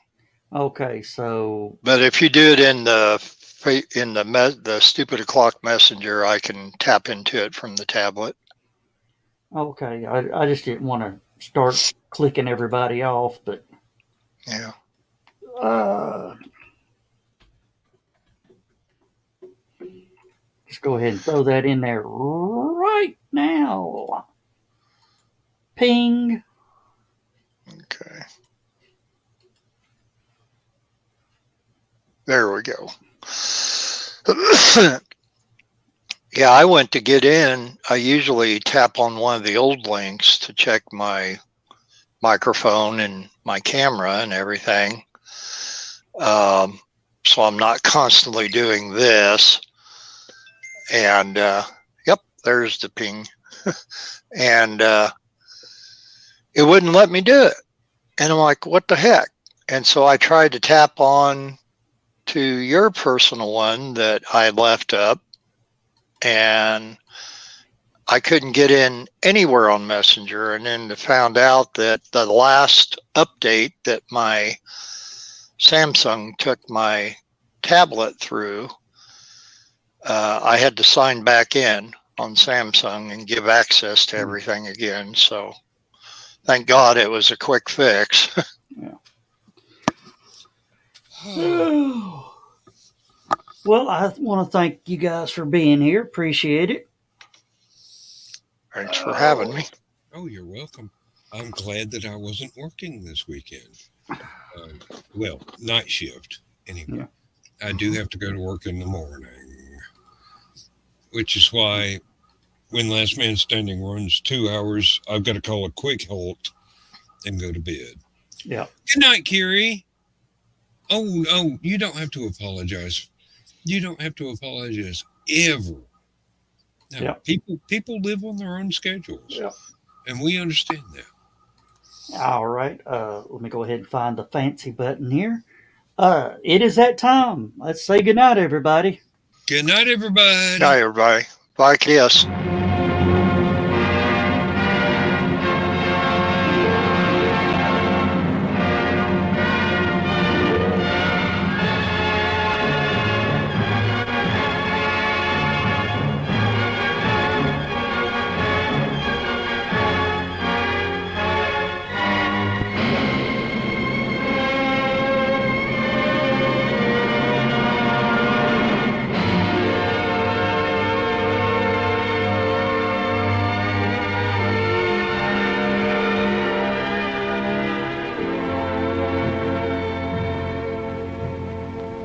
Okay, so. But if you do it in the Stupid O'Clock Messenger, I can tap into it from the tablet. Okay, I just didn't want to start clicking everybody off, but. Yeah. Just go ahead and throw that in there right now. Ping. Okay. There we go. Yeah, I went to get in. I usually tap on one of the old links to check my microphone and my camera and everything. So I'm not constantly doing this. And yep, there's the ping. And it wouldn't let me do it. And I'm like, what the heck? And so I tried to tap on to your personal one that I left up, and I couldn't get in anywhere on Messenger. And then found out that the last update that my Samsung took my tablet through, I had to sign back in on Samsung and give access to everything again. So thank God it was a quick fix. Yeah. Well, I want to thank you guys for being here. Appreciate it. Thanks for having me. Oh, you're welcome. I'm glad that I wasn't working this weekend. Well, night shift anyway. I do have to go to work in the morning, which is why when Last Man Standing runs 2 hours, I've got to call a quick halt and go to bed. Yeah. Good night, Kiri. Oh, you don't have to apologize. You don't have to apologize ever. No, Yeah. people live on their own schedules, Yeah. and we understand that. All right. Let me go ahead and find the fancy button here. It is that time. Let's say goodnight, everybody. Good night, everybody. Night, everybody. Bye, Kiss.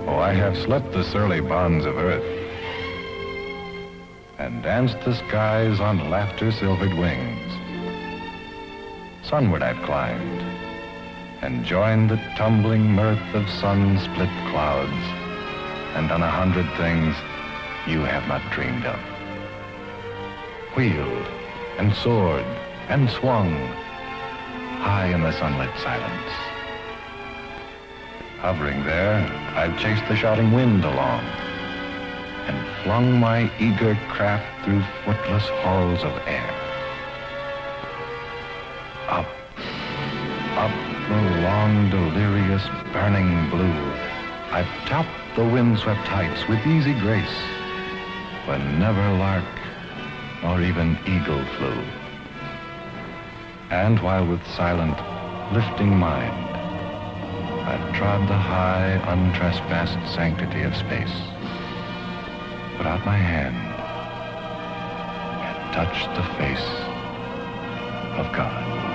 I have slept the surly bonds of earth and danced the skies on laughter-silvered wings. Sunward I've climbed and joined the tumbling mirth of sun-split clouds and done 100 things you have not dreamed of. Wheeled and soared and swung high in the sunlit silence. Hovering there, I've chased the shouting wind along and flung my eager craft through footless halls of air. Up, up the long, delirious, burning blue, I've topped the windswept heights with easy grace, when never lark nor even eagle flew. And while with silent, lifting mind, I've trod the high, untrespassed sanctity of space, put out my hand and touched the face of God.